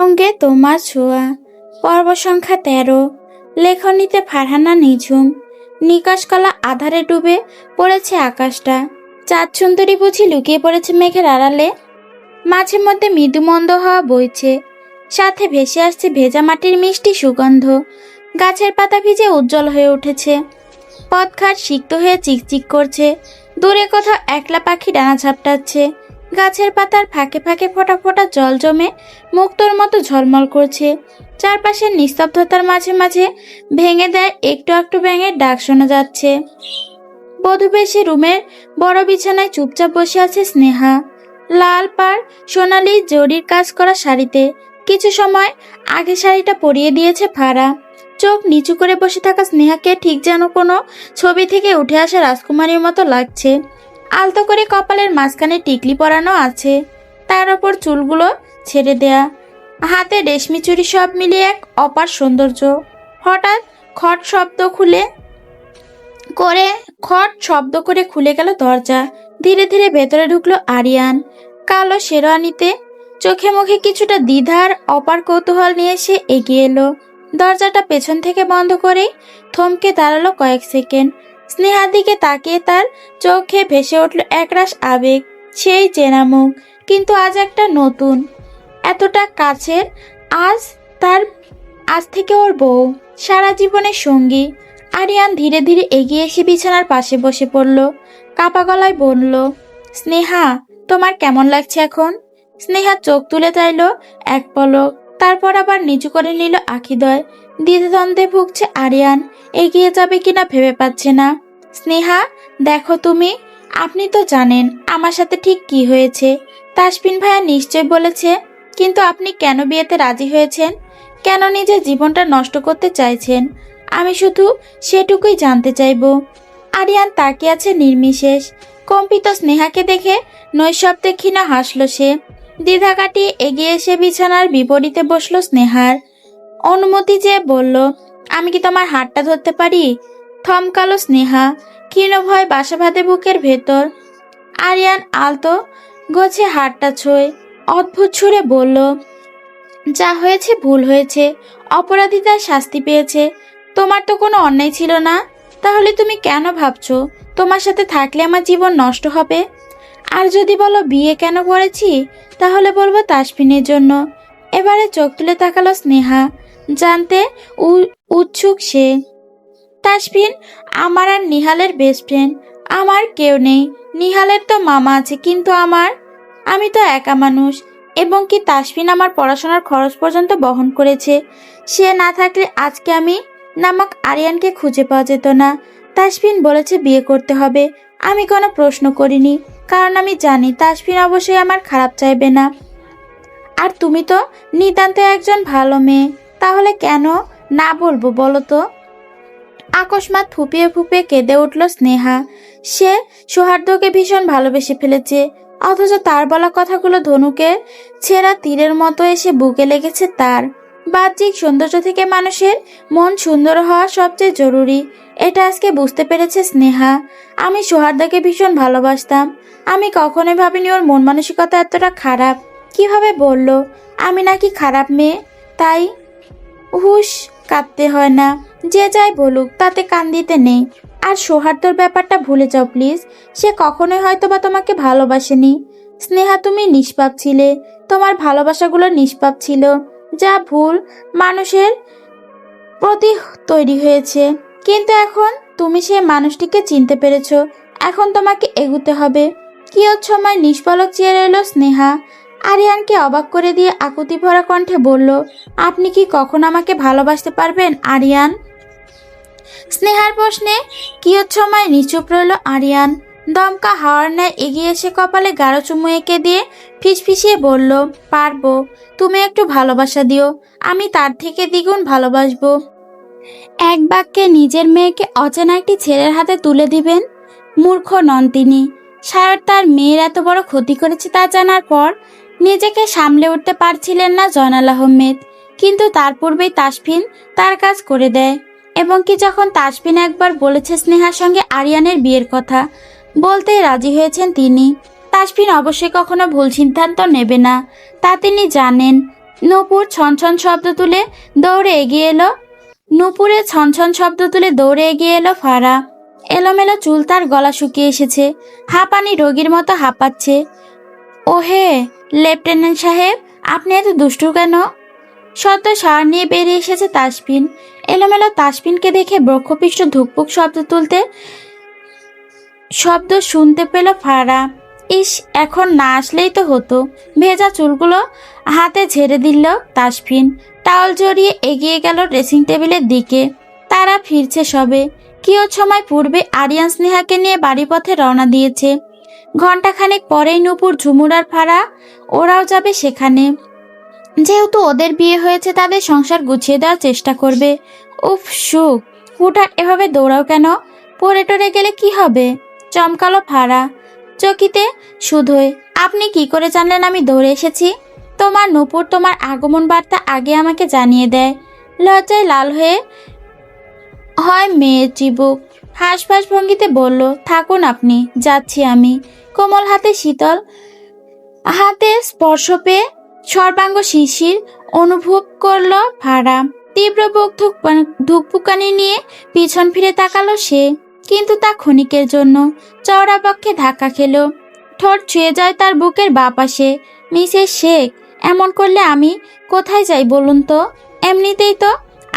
সঙ্গে তোমার ছোঁয়া। পর্ব সংখ্যা 13। লেখনীতে ফারহানা নিঝুম। নিকাশকলা আধারে ডুবে পড়েছে আকাশটা। চাঁদ সুন্দরী বুঝি লুকিয়ে পড়েছে মেঘের আড়ালে। মাঝে মধ্যে মৃদু মন্দ হাওয়া বইছে, সাথে ভেসে আসছে ভেজা মাটির মিষ্টি সুগন্ধ। গাছের পাতা ভিজে উজ্জ্বল হয়ে উঠেছে, পথঘাট সিক্ত হয়ে চিকচিক করছে। দূরে কোথাও একলা পাখি ডানা ঝাপটাচ্ছে। গাছের পাতার ফাঁকে ফাঁকে ফোঁটা ফোঁটা জল জমে মুক্তোর মতো ঝলমল করছে। চারপাশের নিস্তব্ধতার মাঝে মাঝে ভেঙে দেয় একটু একটু ব্যাঙের ডাক শোনা যাচ্ছে। বধূবেশে রুমের বড় বিছানায় চুপচাপ বসে আছে স্নেহা, লাল পাড় সোনালি জরির কাজ করা শাড়িতে। কিছু সময় আগে শাড়িটা পরিয়ে দিয়েছে ফারা। চোখ নিচু করে বসে থাকা স্নেহাকে ঠিক যেন কোনো ছবি থেকে উঠে আসা রাজকুমারীর মতো লাগছে। আলতো করে কপালের মাঝখানে টিকলি পরানো আছে, তার ওপর চুলগুলো ছেড়ে দেয়া, হাতে রেশমি চুড়ি, সব মিলিয়ে এক অপার সৌন্দর্য। হঠাৎ খট শব্দ করে খুলে গেল দরজা। ধীরে ধীরে ভেতরে ঢুকলো আরিয়ান, কালো শেরওয়ানিতে। চোখে মুখে কিছুটা দ্বিধার অপার কৌতূহল নিয়ে সে এগিয়ে এলো। দরজাটা পেছন থেকে বন্ধ করেই থমকে দাঁড়ালো কয়েক সেকেন্ড। স্নেহার দিকে তাকিয়ে তার চোখে ভেসে উঠল একরাশ আবেগ। সেই চেনা মুখ, কিন্তু আজ একটা নতুন, এতটা কাছের। আজ থেকে ওর বউ, সারা জীবনের সঙ্গী। আরিয়ান ধীরে ধীরে এগিয়ে এসে বিছানার পাশে বসে পড়ল। কাপা গলায় বলল, স্নেহা, তোমার কেমন লাগছে এখন? স্নেহা চোখ তুলে চাইল এক পলক, তারপর আবার নিচু করে নিল আখিদ্বয়। দ্বিধাদ্বন্দ্বে ভুগছে আরিয়ান, এগিয়ে যাবে কিনা ভেবে পাচ্ছে না। স্নেহা, দেখো আপনি তো জানেন আমার সাথে ঠিক কি হয়েছে। তাসফিন ভাইয়া নিশ্চয় বলেছে, কিন্তু আপনি কেন বিয়েতে রাজি হয়েছেন? কেন নিজের জীবনটা নষ্ট করতে চাইছেন? আমি শুধু সেটুকুই জানতে চাইব। আরিয়ান তাকিয়ে আছে নির্বিশেষ। কম্পিত স্নেহাকে দেখে নৈশব্দে ক্ষীণ হাসল সে। দ্বিধা কাটিয়ে এগিয়ে এসে বিছানার বিপরীতে বসলো স্নেহার। অনুমতি চেয়ে বলল, আমি কি তোমার হাতটা ধরতে পারি? থমকালো স্নেহা, ক্ষীণ ভয় বাসা বাঁধে বুকের ভেতর। আরিয়ান আলতো গোছে হাতটা ছোঁয়, অদ্ভুত সুরে বলল, যা হয়েছে ভুল হয়েছে, অপরাধী তার শাস্তি পেয়েছে। তোমার তো কোনো অন্যায় ছিল না, তাহলে তুমি কেন ভাবছো তোমার সাথে থাকলে আমার জীবন নষ্ট হবে? আর যদি বলো বিয়ে কেন করেছি, তাহলে বলবো তাসফিনের জন্য। এবারে চোখ তুলে তাকালো স্নেহা, জানতে উৎসুক সে। তাসফিন আমার আর নিহালের বেস্ট ফ্রেন্ড। আমার কেউ নেই। নিহালের তো মামা আছে, কিন্তু আমি তো একা মানুষ। এবং কি তাসফিন আমার পড়াশোনার খরচ পর্যন্ত বহন করেছে। সে না থাকলে আজকে আমি নামক আরিয়ানকে খুঁজে পাওয়া যেত না। তাসফিন বলেছে বিয়ে করতে হবে, আমি কোনো প্রশ্ন করিনি, কারণ আমি জানি তাসফিন অবশ্যই আমার খারাপ চাইবে না। আর তুমি তো নিতান্ত একজন ভালো মেয়ে, তাহলে কেন না বলবো বলো তো? আকস্মাৎ ফুপিয়ে ফুপিয়ে কেঁদে উঠল স্নেহা। সে সৌহার্দ্যকে ভীষণ ভালোবেসে ফেলেছে, অথচ তার বলা কথাগুলো ধনুকের ছেঁড়া তীরের মতো এসে বুকে লেগেছে তার। বাহ্যিক সৌন্দর্য থেকে মানুষের মন সুন্দর হওয়া সবচেয়ে জরুরি, এটা আজকে বুঝতে পেরেছে স্নেহা। আমি সৌহার্দ্যকে ভীষণ ভালোবাসতাম। আমি কখনোই ভাবিনি ওর মন মানসিকতা এতটা খারাপ। কিভাবে বলল আমি নাকি খারাপ মেয়ে? তাই হুশ, কাঁদতে হয় না। যে যাই বলুক তাতে কান দিতে নেই। আর সৌহার্দ্যর ব্যাপারটা ভুলে যাও প্লিজ। সে কখনোই হয়তো বা তোমাকে ভালোবাসেনি। স্নেহা, তুমি নিষ্পাপ ছিলে, তোমার ভালোবাসাগুলো নিষ্পাপ ছিল। যা ভুল মানুষের প্রতি তৈরি হয়েছে, কিন্তু এখন তুমি সেই মানুষটিকে চিনতে পেরেছো। এখন তোমাকে এগুতে হবে। কিয়ৎসময় নিষ্পলক চেয়ে রইল স্নেহা। আরিয়ানকে অবাক করে দিয়ে আকুতি ভরা কণ্ঠে বলল, আপনি কি কখন আমাকে ভালোবাসতে পারবেন আরিয়ান? স্নেহার প্রশ্নে কিয়ৎসময় নিচুপ রইল আরিয়ান। দমকা হাওয়ার ন্যায় এগিয়ে এসে কপালে গাঢ় চুমু এঁকে দিয়ে ফিসফিসিয়ে বলল, পারবো। তুমি একটু ভালোবাসা দিও, আমি তার থেকে দ্বিগুণ ভালোবাসবো। এক বাক্যে নিজের মেয়েকে অচেনা একটি ছেলের হাতে তুলে দিবেন? মূর্খ নন তিনি। সায়র তার মেয়ের এত বড় ক্ষতি করেছে তা জানার পর নিজেকে সামলে উঠতে পারছিলেন না জয়নাল আহমেদ। কিন্তু তার পূর্বেই তাসফিন তার কাজ করে দেয়। এবং কি যখন তাসফিন একবার বলেছে স্নেহার সঙ্গে আরিয়ানের বিয়ের কথা, বলতেই রাজি হয়েছেন তিনি। তাসফিন অবশ্যই কখনো ভুল সিদ্ধান্ত নেবে না, তা তিনি জানেন। নূপুর ছনছন শব্দ তুলে দৌড়ে এগিয়ে এলো নূপুরের ছনছন শব্দ তুলে দৌড়ে এগিয়ে এলো ফারা। এলোমেলো চুল, তার গলা শুকিয়ে এসেছে, হাঁপানি রোগীর মতো হাঁপাচ্ছে। ওহে লেফটেন্যান্ট সাহেব, আপনি এত দুষ্টু কেন? সদ্য শাওয়ার নিয়ে বেরিয়ে এসেছে তাসফিন। এলোমেলো তাসফিনকে দেখে বক্ষপিষ্ট ধুকপুক শব্দ শুনতে পেল ফারা। ইস, এখন না আসলেই তো হতো। ভেজা চুলগুলো হাতে ঝেড়ে দিল তাসফিন। টাওয়াল জড়িয়ে এগিয়ে গেল ড্রেসিং টেবিলের দিকে। তারা ফিরছে সবে। কিয়ৎ সময় পূর্বে আরিয়ান স্নেহাকে নিয়ে বাড়ি পথে রওনা দিয়েছে। ঘণ্টাখানেক পরেই নূপুর, ঝুমুর আর ফারা ওরাও যাবে সেখানে। যেহেতু ওদের বিয়ে হয়েছে, তাদের সংসার গুছিয়ে দেওয়ার চেষ্টা করবে। উফ, সুখ। হুটহাট এভাবে দৌড়াও কেন? পড়ে টরে গেলে কি হবে? চমকালো ফারা। চকিতে শুধোয়। আপনি কি করে জানলেন আমি দৌড়ে এসেছি? তোমার নূপুর তোমার আগমন বার্তা আগে আমাকে জানিয়ে দেয়। লজ্জায় লাল হয়ে হয় মেয়ের চিবুক। হাঁসফাঁস ভঙ্গিতে বলল, থাকুন আপনি, যাচ্ছি আমি। কোমল হাতে শীতল হাতে স্পর্শ পেয়ে সর্বাঙ্গ শিশির অনুভব করলো ফারা। তীব্র বুক ধুকপুকানি নিয়ে পিছন ফিরে তাকালো সে, কিন্তু তা ক্ষণিকের জন্য। চওড়া পক্ষে ধাক্কা খেল। ঠোঁট ছুঁয়ে যায় তার বুকের বাঁ পাশে। মিসেস শেখ, এমন করলে আমি কোথায় যাই বলুন তো? এমনিতেই তো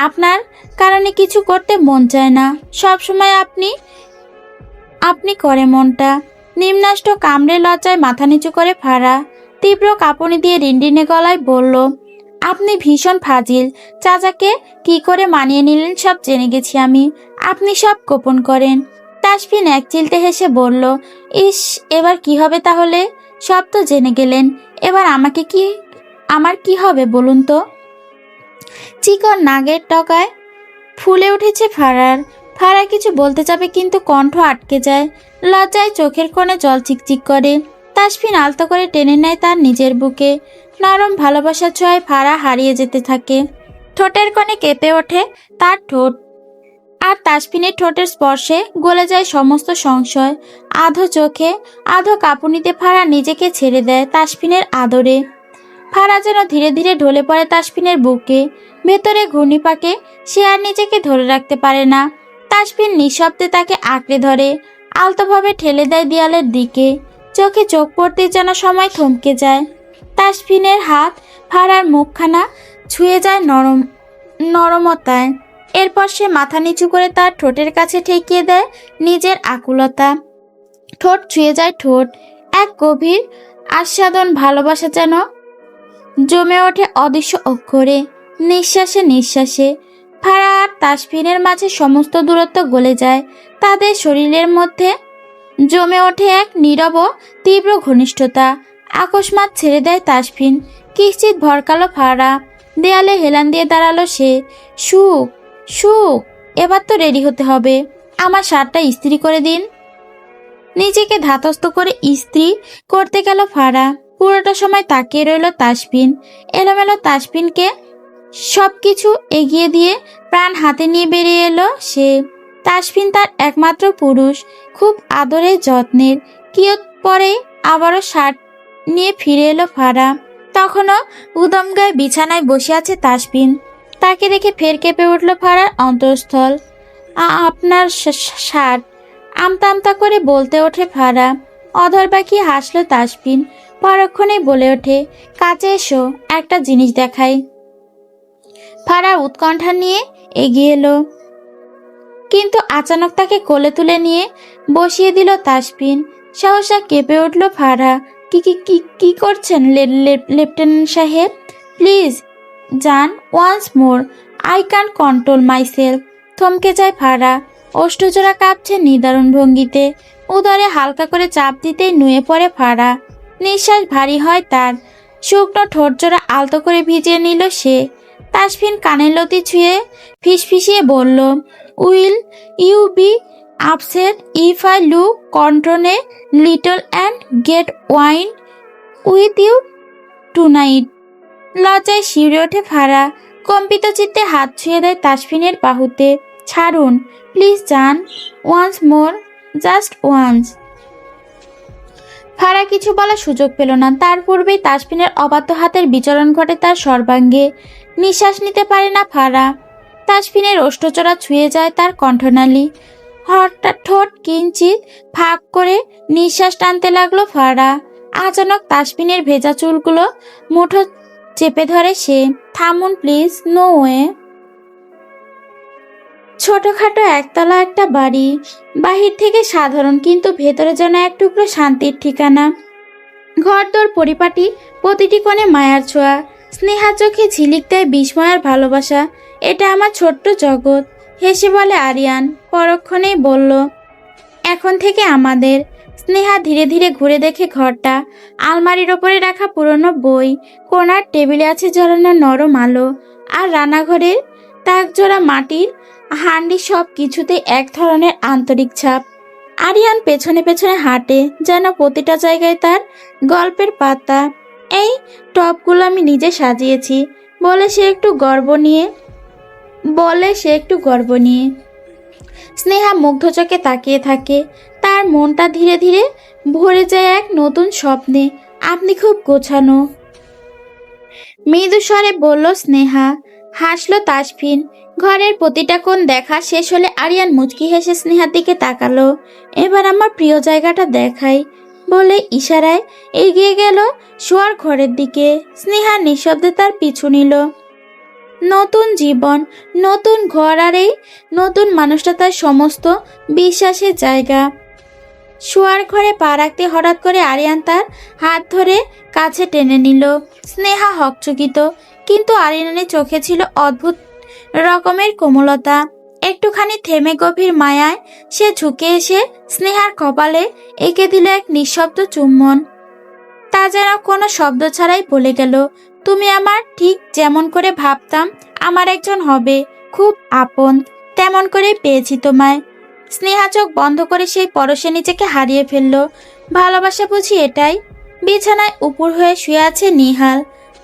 আপনার কারণে কিছু করতে মন চায় না। সবসময় আপনি করে মনটা। নিম্নাষ্ট কামড়ে লজ্জায় মাথা নিচু করে ফারা। তীব্র কাঁপুনি দিয়ে রিনরিনে গলায় বলল, আপনি ভীষণ ফাজিল। চাচাকে কি করে মানিয়ে নিলেন সব জেনে গেছি আমি। আপনি সব গোপন করেন। তাসফিন এক চিলতে হেসে বলল, ইস, এবার কি হবে তাহলে? সব তো জেনে গেলেন, এবার আমার কি হবে বলুন তো? চিকন নাগের টকায় ফুলে উঠেছে ফারার। ফারা কিছু বলতে যাবে, কিন্তু কণ্ঠ আটকে যায়। লজ্জায় চোখের কোণে জল চিকচিক করে। তাসফিন আলতো করে টেনে নেয় তার নিজের বুকে। নরম ভালোবাসার ছোঁয়ায় ফারা হারিয়ে যেতে থাকে। ঠোঁটের কোণে কেঁপে ওঠে তার ঠোঁট, আর তাসফিনের ঠোঁটের স্পর্শে গলে যায় সমস্ত সংশয়। আধো চোখে আধো কাঁপুনিতে ফারা নিজেকে ছেড়ে দেয় তাসফিনের আদরে। ফারা যেন ধীরে ধীরে ঢলে পড়ে তাসফিনের বুকে। ভেতরে ঘূর্ণিপাকে সে আর নিজেকে ধরে রাখতে পারে না। তাসফিন নিঃশব্দে তাকে আঁকড়ে ধরে, আলতোভাবে ঠেলে দেয় দেয়ালের দিকে। চোখে চোখ পড়তে যেন সময় থমকে যায়। তাসফিনের হাত ফারার মুখখানা ছুঁয়ে যায় নরমতায়। এরপর সে মাথা নিচু করে তার ঠোঁটের কাছে ঠেকিয়ে দেয় নিজের আকুলতা। ঠোঁট ছুঁয়ে যায় ঠোঁট। এক গভীর আস্বাদন ভালোবাসা যেন জমে ওঠে অদৃশ্য অক্ষরে, নিঃশ্বাসে নিঃশ্বাসে। ফারা আর তাসফিনের মাঝে সমস্ত দূরত্ব গলে যায়। তাদের শরীরের মধ্যে জমে ওঠে এক নীরব তীব্র ঘনিষ্ঠতা। আকস্মাৎ ছেড়ে দেয় তাসফিন। কিঞ্চিৎ ভরকালো ফারা। দেয়ালে হেলান দিয়ে দাঁড়ালো সে। সুখ, সুখ, এবার তো রেডি হতে হবে। আমার শার্টটা ইস্ত্রি করে দিন। নিজেকে ধাতস্থ করে ইস্ত্রি করতে গেল ফারা। পুরোটা সময় তাকিয়ে রইল তাসফিন। এলোমেলো তাসফিনকে সবকিছু এগিয়ে দিয়ে প্রাণ হাতে নিয়ে বেরিয়ে এলো সে। তাসফিন তার একমাত্র পুরুষ, খুব আদরের যত্নের। কিয়ৎ পরে আবারও শার্ট নিয়ে ফিরে এলো ফারা। তখনও উদম গায়ে বিছানায় বসে আছে তাসফিন। তাকে দেখে ফের কেঁপে উঠল ফারার অন্তঃস্থল। আপনার শার্ট, আমতা আমতা করে বলতে ওঠে ফারা। অধর পাখি হাসলো তাসফিন। পরক্ষণেই বলে ওঠে, কাছে এসো, একটা জিনিস দেখাই। ফারা উৎকণ্ঠা নিয়ে এগিয়ে এলো, কিন্তু আচানক তাকে কোলে তুলে নিয়ে বসিয়ে দিল তাসফিন। সহসা কেঁপে উঠল ফারা। কি কি কি কি করছেন লেফটেন্যান্ট সাহেব? প্লিজ যান, once more, I can control myself. থমকে যায় ফারা। ওষ্ঠজোড়া কাঁপছে নিদারুণ ভঙ্গিতে। উদরে হালকা করে চাপ দিতেই নুয়ে পড়ে ফারা। নিঃশ্বাস ভারী হয় তার। শুকনো ঠোঁটজোড়া আলতো করে ভিজিয়ে নিল সে। তাসফিন কানের লতি ছুঁয়ে ফিসফিসিয়ে বলল, will you be upset if I look control a little and get wine with you tonight? লজ্জায় শিউরে ওঠে ফারা। কম্পিত চিত্তে হাত ছুঁয়ে দেয় তাসফিনের বাহুতে। ছাড়ুন প্লিজ, যান, ওয়ান্স মোর, জাস্ট ওয়ান্স। ফারা কিছু বলার সুযোগ পেল না। তার পূর্বেই তাসফিনের অবাধ্য হাতের বিচরণ ঘটে তার সর্বাঙ্গে। নিঃশ্বাস নিতে পারে না ফারা। তাসফিনের ওষ্ঠচড়া ছুঁয়ে যায় তার কণ্ঠনালী। হঠাৎ ঠোঁট কিঞ্চিত ফাঁক করে নিঃশ্বাস টানতে লাগলো ফারা। আচানক তাসফিনের ভেজা চুলগুলো মুঠো চেপে ধরে সে। থামুন প্লিজ, নো ওয়ে। ছোটখাটো একতলা একটা বাড়ি, বাহির থেকে সাধারণ, কিন্তু ভেতরে যেন এক টুকরো শান্তির ঠিকানা। ঘরদোর পরিপাটি, প্রতিটি কোণে মায়ার ছোঁয়া। স্নেহা চোখে ঝিলিক দেয় বিস্ময় আর ভালোবাসা। এটা আমার ছোট্ট জগৎ, হেসে বলে আরিয়ান। পরক্ষণেই বলল, এখন থেকে আমাদের। স্নেহা ধীরে ধীরে ঘুরে দেখে ঘরটা। আলমারির ওপরে রাখা পুরনো বই, কোণার টেবিলে আছে জ্বলানো নরম আলো, আর রান্নাঘরের তাকজোড়া মাটির হাঁড়ি, সব কিছুতে এক ধরনের আন্তরিক ছাপ। আরিয়ান পেছনে পেছনে হাঁটে, যেন প্রতিটা জায়গায় তার গল্পের পাতা। এই টপগুলো আমি নিজে সাজিয়েছি, বলে সে একটু গর্ব নিয়ে। স্নেহা মুগ্ধ চোখে তাকিয়ে থাকে। তার মনটা ধীরে ধীরে ভরে যায় এক নতুন স্বপ্নে। আপনি খুব গোছানো, মৃদু স্বরে বলল স্নেহা। হাসলো তাসফিন। ঘরের প্রতিটা কোণ দেখা শেষ হলে আরিয়ান মুচকি হেসে স্নেহার দিকে তাকালো। এবার আমার প্রিয় জায়গাটা দেখাই, বলে ইশারায় এগিয়ে গেল শোয়ার ঘরের দিকে। স্নেহা নিঃশব্দে তার পিছু নিল। নতুন জীবন, নতুন ঘর, আর এই নতুন মানুষটা তার সমস্ত বিশ্বাসের জায়গা। শোয়ার ঘরে পা রাখতে হঠাৎ করে আরিয়ান তার হাত ধরে কাছে টেনে নিল। স্নেহা হকচকিত, কিন্তু আরিয়ানের চোখে ছিল অদ্ভুত রকমের কোমলতা। একটুখানি থেমে গভীর মায়ায় সে ঝুঁকে এসে স্নেহার কপালে এঁকে দিল এক নিঃশব্দ চুম্বন। তা যেন কোনো শব্দ ছাড়াই বলে গেল, তুমি আমার ঠিক যেমন করে ভাবতাম আমার একজন হবে, খুব আপন, তেমন করে পেয়েছি তোমায়। স্নেহা চোখ বন্ধ করে সেই পরশে নিজেকে হারিয়ে ফেলল। ভালোবাসা বুঝি এটাই? বিছানায় উপুর হয়ে শুয়ে আছে নিহাল।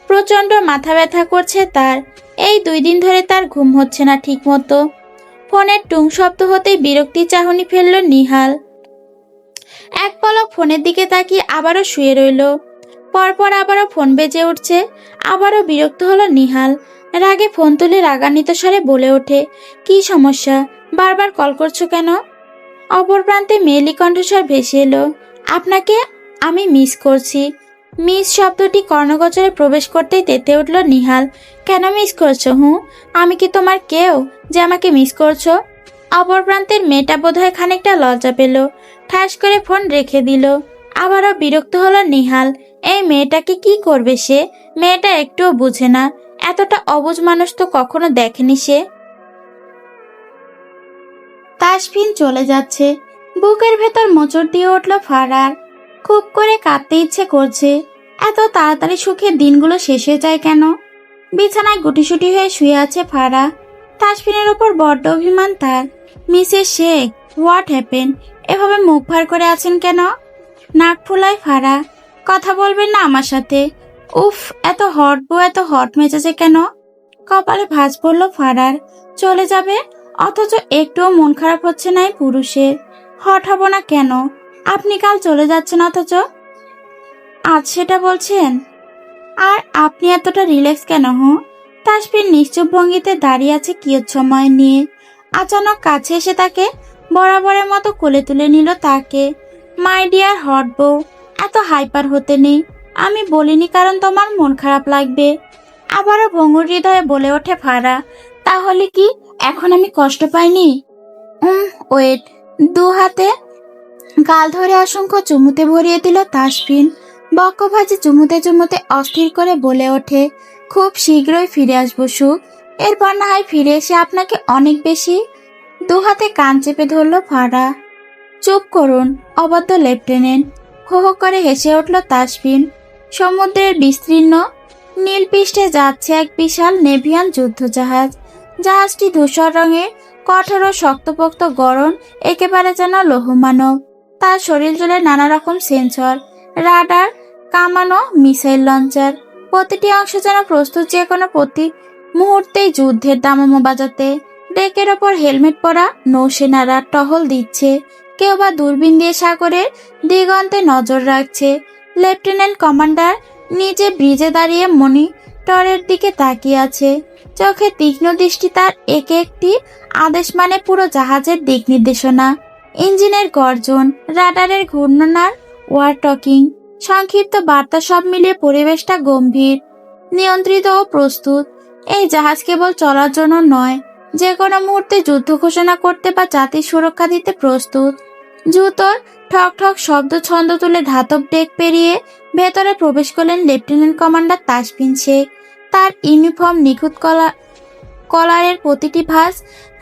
প্রচণ্ড মাথা ব্যথা করছে তার। এই 2 দিন ধরে তার ঘুম হচ্ছে না ঠিক মতো। ফোনের টুং শব্দ হতেই বিরক্তি চাহনি ফেলল নিহাল। এক পলক ফোনের দিকে তাকিয়ে আবারও শুয়ে রইল। পরপর আবারও ফোন বেজে উঠছে। আবারও বিরক্ত হলো নিহাল। রাগে ফোন তুলে রাগান্বিত স্বরে বলে ওঠে, কি সমস্যা, বারবার কল করছো কেন? অপর প্রান্তে মেয়েলি কণ্ঠস্বর ভেসে এলো, আপনাকে আমি মিস করছি। মিস শব্দটি কর্ণগোচরে প্রবেশ করতেই তেতে উঠল নিহাল। কেন মিস করছো? আমি কি তোমার কেউ যে আমাকে মিস করছো? অপর প্রান্তের মেয়েটা বোধহয় খানিকটা লজ্জা পেল, ঠাস করে ফোন রেখে দিল। আবারও বিরক্ত হলো নিহাল। এই মেয়েটাকে কি করবে সে? মেয়েটা একটুও বুঝে না। এতটা অবুঝ মানুষ তো কখনো দেখেনি সে। তাসফিন চলে যাচ্ছে। বুকের ভেতর মোচড় দিয়ে উঠল ফারার। খুব করে কাঁদতে ইচ্ছে করছে। এত তাড়াতাড়ি সুখের দিনগুলো শেষ হয়ে যায় কেন? বিছানায় গুটিসুটি হয়ে শুয়ে আছে ফারা। তাসফিনের ওপর বড্ড অভিমান তার। Mrs Sheikh, what happen? এভাবে মুখ ভার করে আছেন কেন? নাক ফুলায় ফারা। কথা বলবেন না আমার সাথে? উফ, এত হট বউ, এত হট মেজাজে কেন? কপালে ভাঁজ পড়ল ফারার। চলে যাবে, অথচ একটুও মন খারাপ হচ্ছে না এই পুরুষের। হট হব না কেন? আপনি কাল চলে যাচ্ছেন, অথচ আজ সেটা বলছেন। আর আপনি এতটা রিল্যাক্স কেন? তাসফিন নিশ্চুপ ভঙ্গিতে দাঁড়িয়ে আছে কিয়ৎ সময় নিয়ে। আচানক কাছে এসে তাকে বরাবরের মতো কোলে তুলে নিল তাকে। মাই ডিয়ার হট বউ, এত হাইপার হতে নেই। আমি বলিনি কারণ তোমার মন খারাপ লাগবে। আবারও ভঙ্গুর হৃদয়ে বলে ওঠে ফারা। তাহলে কি এখন আমি কষ্ট পাইনি? ওয়েট। 2 হাতে গাল ধরে অসংখ্য চুমুতে ভরিয়ে দিল তাসফিন। বক্ষভাজি চুমুতে চুমুতে অস্থির করে বলে ওঠে, খুব শীঘ্রই ফিরে আসবো সুখ। এরপর না হয় ফিরে এসে আপনাকে অনেক বেশি। 2 হাতে কান চেপে ধরল ফারা। চুপ করুন অবাধ্য লেফটেন্যান্ট, হো হো করে হেসে উঠল তাসফিন। সমুদ্রের বিস্তীর্ণ নীল পৃষ্ঠে যাচ্ছে এক বিশাল নেভিয়ান যুদ্ধজাহাজ। জাহাজটি ধূসর রঙের, কঠোর ও শক্তপোক্ত গড়ন, একেবারে যেন লৌহমানব। তার শরীর জুড়ে নানা রকম সেন্সর, রাডার, কামানো, মিসাইল লঞ্চার। প্রতিটি অংশ যেন প্রস্তুত যে কোনো প্রতি মুহূর্তেই যুদ্ধের দামামো বাজাতে। ডেকের ওপর হেলমেট পরা নৌসেনারা টহল দিচ্ছে। কেউ বা দূরবীন দিয়ে সাগরের দিগন্তে নজর রাখছে। লেফটেন্যান্ট কমান্ডার নিচে ব্রিজে দাঁড়িয়ে মনিটরের দিকে তাকিয়ে আছে। চোখে তীক্ষ্ণ দৃষ্টি, তার একে একটি আদেশ মানে পুরো জাহাজের দিক নির্দেশনা। ইঞ্জিনের গর্জন, রাডারের ঘূর্ণনার, ওয়ার টকিং, সংক্ষিপ্ত বার্তা, সব মিলিয়ে পরিবেশটা গম্ভীর, নিয়ন্ত্রিত ও প্রস্তুত। এই জাহাজ কেবল চলার জন্য নয়, যে কোনো মুহূর্তে যুদ্ধ ঘোষণা করতে বা জাতির সুরক্ষা দিতে প্রস্তুত। জুতোর ঠক ঠক শব্দ ছন্দ তুলে ধাতব ডেক পেরিয়ে ভেতরে প্রবেশ করলেন লেফটেন্যান্ট কমান্ডার তাসফিন শেখ। তার ইউনিফর্ম নিখুঁত কলারের প্রতিটি ভাঁজ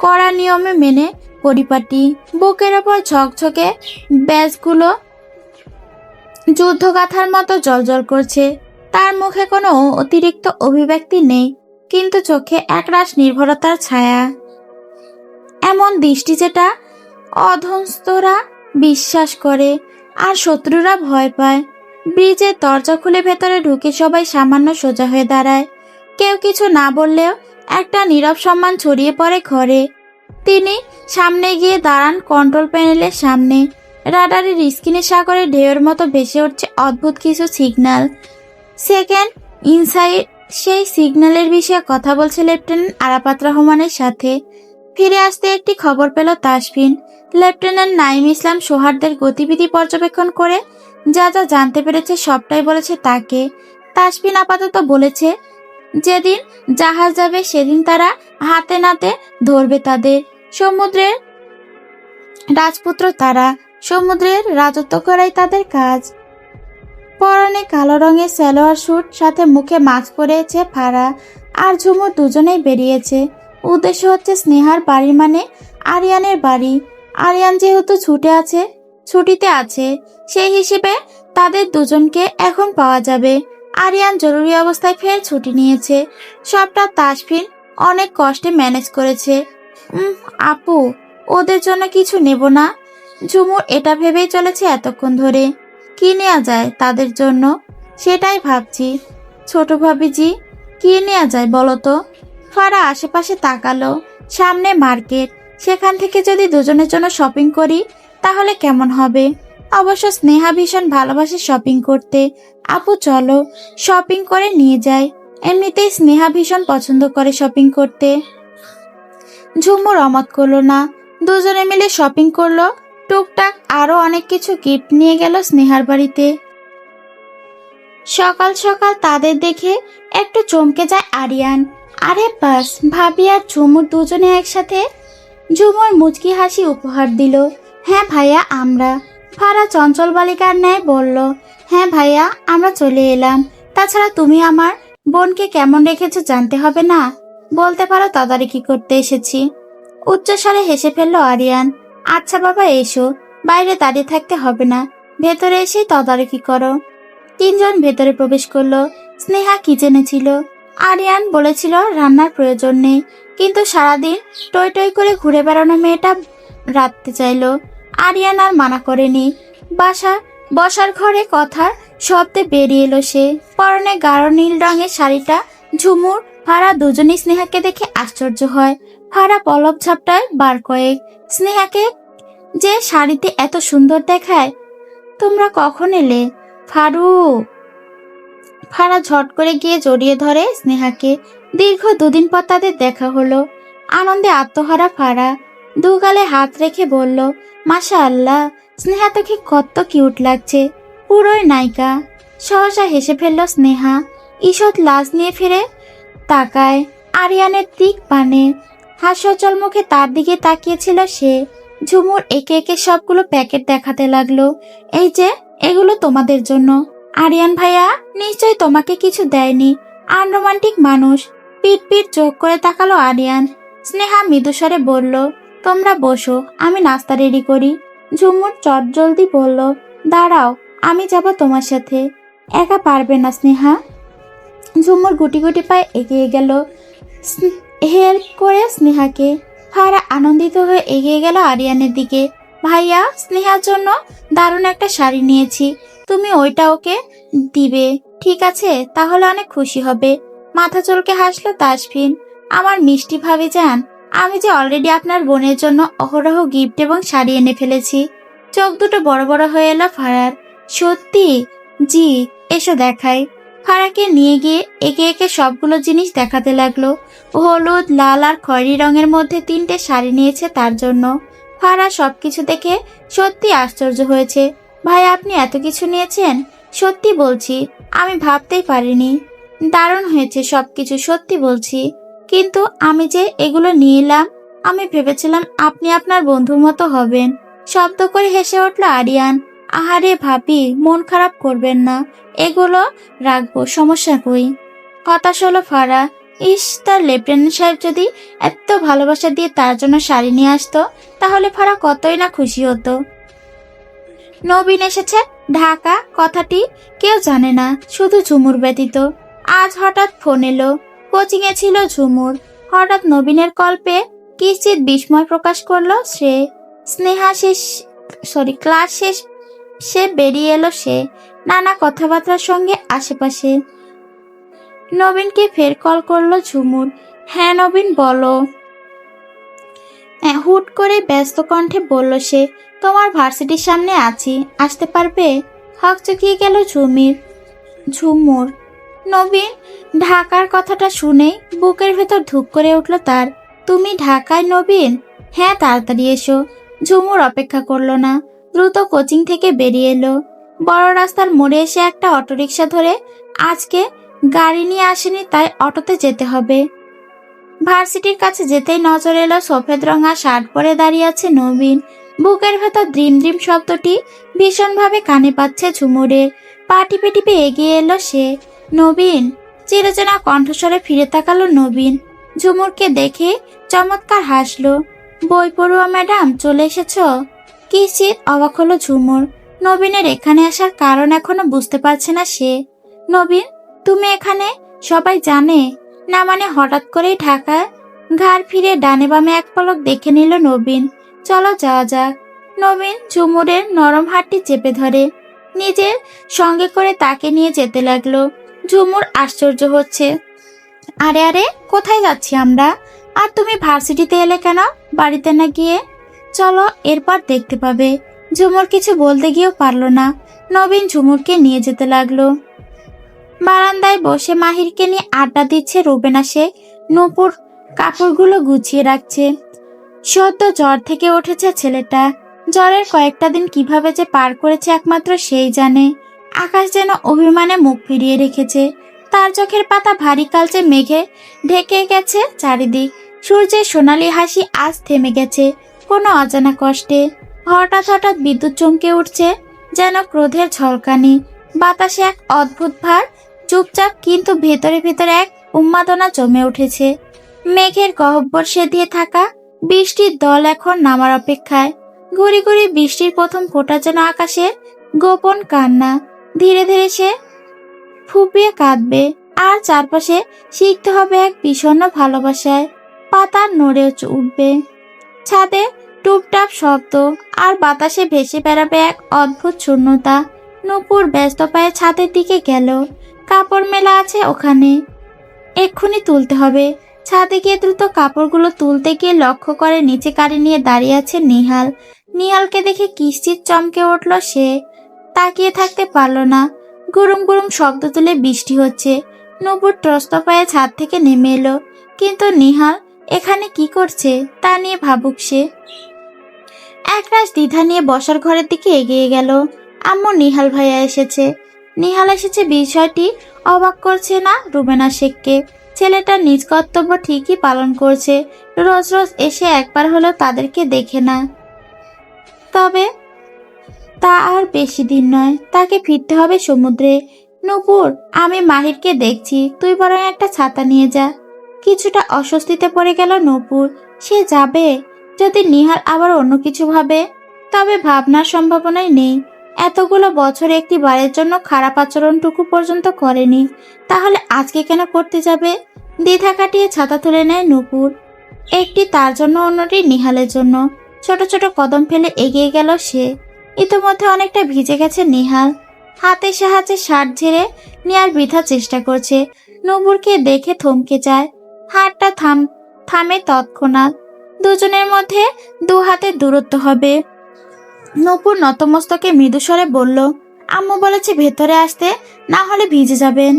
কড়া নিয়মে মেনে পরিপাটি। বুকের ওপর ঝকঝকে ব্যাজগুলো যুদ্ধগাথার মতো জ্বলজ্বল করছে। তার মুখে কোনো অতিরিক্ত অভিব্যক্তি নেই, কিন্তু চোখে একরাশ নির্ভরতার ছায়া। এমন দৃষ্টি যেটা অধস্তরা বিশ্বাস করে আর শত্রুরা ভয় পায়। ব্রিজের দরজা খুলে ভেতরে ঢুকে সবাই সামান্য সোজা হয়ে দাঁড়ায়। কেউ কিছু না বললেও একটা নীরব সম্মান ছড়িয়ে পড়ে ঘরে। তিনি সামনে গিয়ে দাঁড়ান কন্ট্রোল প্যানেলের সামনে। রাডারের স্ক্রিনে সাগরের ঢেউয়ের মতো ভেসে উঠছে অদ্ভুত কিছু সিগন্যাল। সেকেন্ড ইনসাইড সেই সিগন্যালের বিষয়ে কথা বলছে লেফটেন্যান্ট আরাফাত রহমানের সাথে। ফিরে আসতে একটি খবর পেল তাসফিন। লেফটেন্যান্ট নাইম ইসলাম সোহার্দের গতিবিধি পর্যবেক্ষণ করে যা যা জানতে পেরেছে সবটাই বলেছে তাকে। তাসফিন আপাতত বলেছে, যেদিন জাহাজ যাবে সেদিন তারা হাতে নাতে ধরবে তাদের। সমুদ্রের রাজপুত্র তারা, সমুদ্রের রাজত্ব করাই তাদের কাজ। পরনে কালো রঙের সালোয়ার স্যুট, সাথে মুখে মাস্ক পরেছে ফারা আর ঝুমুর, দুজনেই বেরিয়েছে। উদ্দেশ্য হচ্ছে স্নেহার বাড়ি মানে আরিয়ানের বাড়ি। আরিয়ান যেহেতু ছুটিতে আছে, সেই হিসেবে তাদের দুজনকে এখন পাওয়া যাবে। আরিয়ান জরুরি অবস্থায় ফের ছুটি নিয়েছে। সবটা তাসফিন অনেক কষ্টে ম্যানেজ করেছে। আপু, ওদের জন্য কিছু নেব না? ঝুমুর এটা ভেবেই চলেছে এতক্ষণ ধরে। কি নেওয়া যায় তাদের জন্য সেটাই ভাবছি। ছোট ভাবিজি, কি নেওয়া যায় বলো তো? ফারা আশেপাশে তাকালো। সামনে মার্কেট, সেখান থেকে যদি দুজনের জন্য শপিং করি তাহলে কেমন হবে? অবশ্য স্নেহা ভীষণ ভালোবাসে শপিং করতে। আপু চলো শপিং করে নিয়ে যাই। এমনিতেই স্নেহা ভীষণ পছন্দ করে শপিং করতে। ঝুমুর অমত করলো না। দুজনে মিলে শপিং করলো। টুকটাক আরো অনেক কিছু গিফট নিয়ে গেল স্নেহার বাড়িতে। সকাল সকাল তাদের দেখে একটু চমকে যায় আরিয়ান। আরে বাস, ভাবি আর ঝুমুর দুজনে একসাথে। ঝুমুর মুচকি হাসি উপহার দিল। হ্যাঁ ভাইয়া, আমরা। ফারা চঞ্চল বালিকার ন্যায় বলল, হ্যাঁ ভাইয়া, আমরা চলে এলাম। তাছাড়া তুমি আমার বোনকে কেমন রেখেছো জানতে হবে না? বলতে পারো তদারকি করতে এসেছি। উচ্চস্বরে হেসে ফেলল আরিয়ান। আচ্ছা বাবা, এসো, বাইরে দাঁড়িয়ে থাকতে হবে না, ভেতরে এসেই তদারকি করো। তিনজন ভেতরে প্রবেশ করলো। স্নেহা কিচেনে ছিল। আরিয়ান বলেছিল রান্নার প্রয়োজন নেই, কিন্তু সারাদিন টই টই করে ঘুরে বেড়ানো মেয়েটা রাখতে চাইল। আরিয়ান আর মানা করেনি। বসার ঘরে কথার শব্দে বেরিয়ে এলো সে। পরনে গাঢ় নীল রঙের শাড়িটা। ঝুমুর, ফারা দুজনেই স্নেহাকে দেখে আশ্চর্য হয়। ফারা পলক ঝাপটায় বার কয়েক। স্নেহাকে যে শাড়িতে এত সুন্দর দেখায়। তোমরা কখন এলে? ফারা ঝট করে গিয়ে জড়িয়ে ধরে স্নেহাকে। দীর্ঘ দুদিন পর তাদের দেখা হলো। আনন্দে আত্মহারা ফারা দুগালে হাত রেখে বলল, মাশাআল্লাহ, স্নেহা তোকে কত কিউট লাগছে, পুরোই নায়িকা। সহসা হেসে ফেলল স্নেহা। ঈষৎ লাজ নিয়ে ফিরে তাকায় আরিয়ানের দিক পানে। হাস্যোজ্জ্বল মুখে তার দিকে তাকিয়েছিল সে। ঝুমুর একে একে সবগুলো প্যাকেট দেখাতে লাগলো। এই যে, এগুলো তোমাদের জন্য। আরিয়ান ভাইয়া নিশ্চয় তোমাকে কিছু দেয়নি। আনরোমান্টিক মানুষ। পিট পিট চোখ করে তাকালো আরিয়ান। স্নেহা মৃদুস্বরে বলল, তোমরা বসো, আমি নাস্তা রেডি করি। ঝুমুর চটজলদি বলল, দাঁড়াও, আমি যাব তোমার সাথে। একা পারবে না স্নেহা। ঝুমুর গুটি গুটি পায়ে এগিয়ে গেল হেল্প করে স্নেহাকে। ফারা আনন্দিত হয়ে এগিয়ে গেল আরিয়ানের দিকে। ভাইয়া, স্নেহার জন্য দারুণ একটা শাড়ি নিয়েছি, তুমি ওইটা ওকে দিবে, ঠিক আছে? তাহলে অনেক খুশি হবে। মাথা চুলকে হাসলো তাসফিন। আমার মিষ্টি ভাবি যান, আমি যে অলরেডি আপনার বোনের জন্য অহরহ গিফট এবং শাড়ি এনে ফেলেছি। চোখ দুটো বড় বড় হয়ে এলো ফারার। সত্যি? জি, এসো দেখাই। ফারাকে নিয়ে গিয়ে একে একে সবগুলো জিনিস দেখাতে লাগলো। হলুদ, লাল আর খয়েরি রঙের মধ্যে 3টে শাড়ি নিয়েছে তার জন্য। ফারা সবকিছু দেখে সত্যি আশ্চর্য হয়েছে। ভাই, আপনি এত কিছু নিয়েছেন? সত্যি বলছি, আমি ভাবতেই পারিনি। দারুণ হয়েছে সবকিছু, সত্যি বলছি। কিন্তু আমি যে এগুলো নিয়ে এলাম, আমি ভেবেছিলাম আপনি আপনার বন্ধুর মতো হবেন। শব্দ করে হেসে উঠল আরিয়ান। আহারে ভাবি, মন খারাপ করবেন না, এগুলো রাখবো, সমস্যা কই। হতাশ হলো ফারা। ইস, তার লেফটেন্যান্ট সাহেব যদি এত ভালোবাসা দিয়ে তার জন্য শাড়ি নিয়ে আসতো, তাহলে ফারা কতই না খুশি হতো। নবীন এসেছে ঢাকা কথাটি কেউ জানে না, শুধু ঝুমুর ব্যতীত। আজ হঠাৎ ফোন এলো। কোচিং এ ছিল ঝুমুর। হঠাৎ নবীনের কল পেয়ে কিঞ্চিৎ বিস্ময় প্রকাশ করলো সে। ক্লাস শেষ সে বেরিয়ে এলো সে, নানা কথাবার্তার সঙ্গে আশেপাশে। নবীনকে ফের কল করলো ঝুমুর। হ্যাঁ নবীন, বলো। হুট করে ব্যস্ত কণ্ঠে বলল সে, তোমার ভার্সিটির সামনে আছি, আসতে পারবে? হকচকিয়ে গেল ঝুমুর। নবীন ঢাকার কথাটা শুনেই বুকের ভেতর ধুক করে উঠল তার। তুমি ঢাকায় নবীন? হ্যাঁ, তাড়াতাড়ি এসো। ঝুমুর অপেক্ষা করলো না, দ্রুত কোচিং থেকে বেরিয়ে এলো। বড় রাস্তার মোড়ে এসে একটা অটোরিকশা ধরে, আজকে গাড়ি নিয়ে আসেনি তাই অটোতে যেতে হবে। ভার্সিটির কাছে যেতেই নজর এলো সফেদ রঙা শার্ট পরে দাঁড়িয়ে আছে নবীন। বুকের ভেতর দ্রিম দ্রিম শব্দটি ভীষণভাবে কানে পাচ্ছে ঝুমুরের। পা টিপে টিপে এগিয়ে এলো সে। নবীন, চিরচেনা কণ্ঠস্বরে ফিরে তাকালো নবীন। ঝুমুরকে দেখে চমৎকার হাসলো। বই পড়ুয়া ম্যাডাম, চলে এসেছ? কিঞ্চিৎ অবাক হলো ঝুমুর। নবীনের এখানে আসার কারণ এখনো বুঝতে পারছে না সে। নবীন, তুমি এখানে? সবাই জানে না মানে হঠাৎ করেই ঢাকায়? ঘাড় ফিরে ডানে বামে এক পলক দেখে নিল নবীন। চলো যাওয়া যাক। নবীন ঝুমুরের নরম হাতটি চেপে ধরে নিজের সঙ্গে করে তাকে নিয়ে যেতে লাগলো। ঝুমুর আশ্চর্য হচ্ছে। আরে আরে, কোথায় যাচ্ছি আমরা? আর তুমি ভার্সিটিতে এলে কেন, বাড়িতে না গিয়ে? চলো, এরপর দেখতে পাবে। ঝুমুর কিছু বলতে গিয়েও পারল না। নবীন ঝুমুরকে নিয়ে যেতে লাগলো। বারান্দায় বসে মাহিরকে নিয়ে আড্ডা দিচ্ছে রুবেনা শেখ। নূপুর কাপড়গুলো গুছিয়ে রাখছে। সদ্য জ্বর থেকে উঠেছে ছেলেটা। জ্বরের কয়েকটা দিন কিভাবে যে পার করেছে একমাত্র সেই জানে। আকাশ যেন অভিমানে মুখ ফিরিয়ে রেখেছে। তার চোখের পাতা ভারী কালচে মেঘে ঢেকে গেছে চারিদিক। সূর্যের সোনালি হাসি আজ থেমে গেছে কোনো অজানা কষ্টে। হঠাৎ হঠাৎ বিদ্যুৎ চমকে উঠছে, যেন ক্রোধের ঝলকানি। বাতাসে এক অদ্ভুত ভার, চুপচাপ কিন্তু ভেতরে ভেতরে এক উন্মাদনা জমে উঠেছে। মেঘের গহ্বর দিয়ে থাকা বৃষ্টির দল এখন নামার অপেক্ষায়। ঘুরি ঘুরি বৃষ্টির প্রথম ফোঁটা যেন আকাশের গোপন কান্না। ধীরে ধীরে সে ফুপিয়ে কাঁদবে, আর চারপাশে শিখতে হবে এক বিষণ্ণ ভালোবাসায়। পাতা নড়ে উঠবে, ছাদে টুপটাপ শব্দ, আর বাতাসে ভেসে বেড়াবে এক অদ্ভুত শূন্যতা। নূপুর ব্যস্ত পায়ে ছাদের দিকে গেল। কাপড় মেলা আছে ওখানে, এক্ষুনি তুলতে হবে। ছাদে গিয়ে দ্রুত কাপড়গুলো তুলতে গিয়ে লক্ষ্য করে নিচে গাড়ি নিয়ে দাঁড়িয়ে আছে নিহাল। নিহালকে দেখে কিঞ্চিৎ চমকে উঠল সে। তাকিয়ে থাকতে পারল না। গুরুম গুরুম শব্দ তুলে বৃষ্টি হচ্ছে। নূপুর ত্রস্ত পায়ে ছাদ থেকে নেমে এলো। কিন্তু নিহাল এখানে কি করছে তা নিয়ে ভাবুক সে। একরাশ দ্বিধা নিয়ে বসার ঘরের দিকে এগিয়ে গেল। আম্মু, নিহাল ভাইয়া এসেছে। নিহাল এসেছে বিষয়টি অবাক করছে না রুবেনা শেখকে। ছেলেটা নিজ কর্তব্য ঠিকই পালন করছে, রোজ রোজ এসে একবার হলেও তাদেরকে দেখে না। তবে তা আর বেশি দিন নয়, তাকে ফিরতে হবে সমুদ্রে। নূপুর, আমি মাহিরকে দেখছি, তুই বরং একটা ছাতা নিয়ে যা। কিছুটা অস্বস্তিতে পড়ে গেল নূপুর। সে যাবে? যদি নিহাল আবার অন্য কিছু ভাবে? তবে ভাবনার সম্ভাবনাই নেই। এতগুলো বছর একটি বারের জন্য খারাপ আচরণটুকু পর্যন্ত করেনি, তাহলে আজকে কেন করতে যাবে? দ্বিধা কাটিয়ে ছাতা তুলে নেয় নূপুর। একটি তার জন্য, অন্যটি নিহালের জন্য। ছোট ছোট কদম ফেলে এগিয়ে গেল সে। ইতিমধ্যে অনেকটা ভিজে গেছে নিহাল। হাতের সাহায্যে শার্ট ঝেড়ে নেয়ার বৃথা চেষ্টা করছে। নূপুরকে দেখে থমকে যায়। হাতটা থামে তৎক্ষণাৎ। দুজনের মধ্যে 2 হাতের দূরত্ব হবে। নূপুর নতমস্তকে মৃদুস্বরে বলল, আম্মু বলেছে ভেতরে আসতে, না হলে ভিজে যাবেন।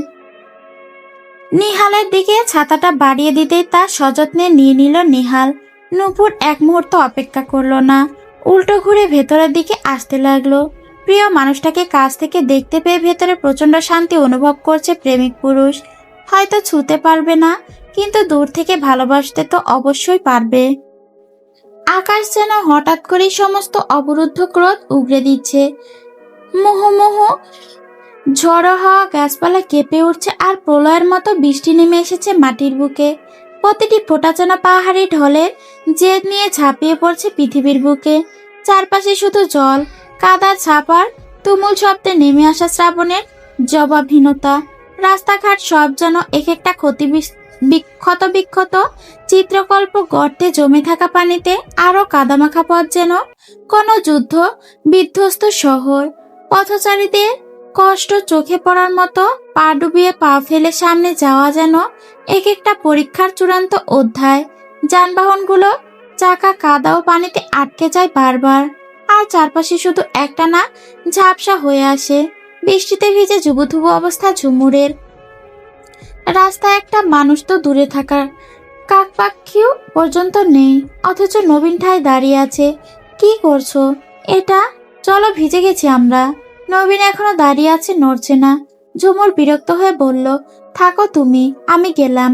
নিহালের দিকে ছাতাটা বাড়িয়ে দিতেই তা সযত্নে নিয়ে নিল নিহাল। নূপুর এক মুহূর্ত অপেক্ষা করলো না, উল্টো ঘুরে ভেতরের দিকে আসতে লাগলো। প্রিয় মানুষটাকে কাছ থেকে দেখতে পেয়ে ভেতরে প্রচন্ড শান্তি অনুভব করছে প্রেমিক পুরুষ। হয়তো ছুঁতে পারবে না, কিন্তু দূর থেকে ভালোবাসতে তো অবশ্যই পারবে। আকাশ যেন হঠাৎ করেই সমস্ত অবরুদ্ধ ক্রোধ উগরে দিচ্ছে। মুহুর্মুহ ঝড়ো হাওয়া, গাছপালা কেঁপে উঠছে, আর প্রলয়ের মতো বৃষ্টি নেমে এসেছে মাটির বুকে। প্রতিটি ফোঁটা যেন পাহাড়ি ঢলের জেদ নিয়ে ঝাঁপিয়ে পড়ছে পৃথিবীর বুকে। চারপাশে শুধু জল, কাদা, ছাপার তুমুল শব্দে নেমে আসা শ্রাবণের জবাবহীনতা। রাস্তাঘাট সব যেন এক একটা ক্ষত বিক্ষত চিত্রকল্প, গর্তে জমে থাকা পানিতে আরো কাদামাখা পথ, যেন কোনো যুদ্ধ বিধ্বস্ত শহর। পথচারীদের কষ্ট চোখে পড়ার মতো, পা ডুবিয়ে পা ফেলে সামনে যাওয়া যেন এক একটা পরীক্ষার চূড়ান্ত অধ্যায়। যানবাহনগুলো চাকা কাদা ও পানিতে আটকে যায় বারবার, আর চারপাশে শুধু একটানা ঝাপসা হয়ে আসে। বৃষ্টিতে ভিজে জুবুথুবু অবস্থা ঝুমুরের। রাস্তায় একটা মানুষ তো দূরে থাকার কাকপাক্ষিও পর্যন্ত নেই, অথচ নবীন ঠায় দাঁড়িয়ে আছে। কি করছো এটা? চলো, ভিজে গেছি আমরা। নবীন এখনো দাঁড়িয়ে আছে, নড়ছে না। ঝুমুর বিরক্ত হয়ে বলল, থাকো তুমি, আমি গেলাম।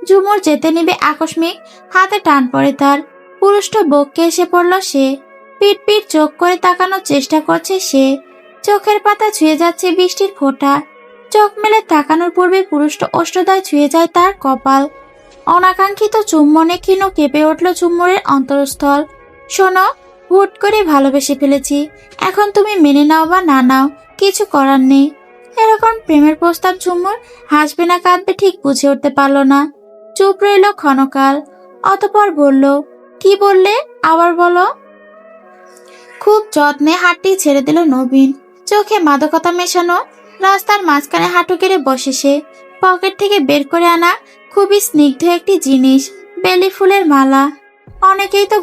ঝুমুর যেতে নিবে, আকস্মিক হাতে টান পড়ে তার। পুরুষটা বককে এসে পড়ল সে। পিট পিট চোখ করে তাকানোর চেষ্টা করছে সে। চোখের পাতা ছুঁয়ে যাচ্ছে বৃষ্টির ফোঁটা। চোখ মেলে তাকানোর পূর্বে পুরুষটা অষ্টদয় ছুঁয়ে যায় তার কপাল। অনাকাঙ্ক্ষিত চুম্বনে ক্ষীণ কেঁপে উঠল ঝুমুরের অন্তরস্থল। শোনো, হুট করে ভালোবেসে ফেলেছি, এখন তুমি মেনে নাও বা না নাও, কিছু করার নেই। এরকম প্রেমের প্রস্তাব ঝুমুর হাসবে না কাঁদবে ঠিক বুঝে উঠতে পারল না। চুপ রইল ক্ষণকাল, অতঃপর বলল, কি বললে, আবার বলো। খুব যত্নে হাতটি ছেড়ে দিল নবীন। চোখে মাদকতা মেশানো। রাস্তার মাঝখানে হাঁটু গেড়ে বসে সে। পকেট থেকে বের করে আনা খুবই স্নিগ্ধ একটি জিনিস, বেলি ফুলের মালা। অনেকেই তো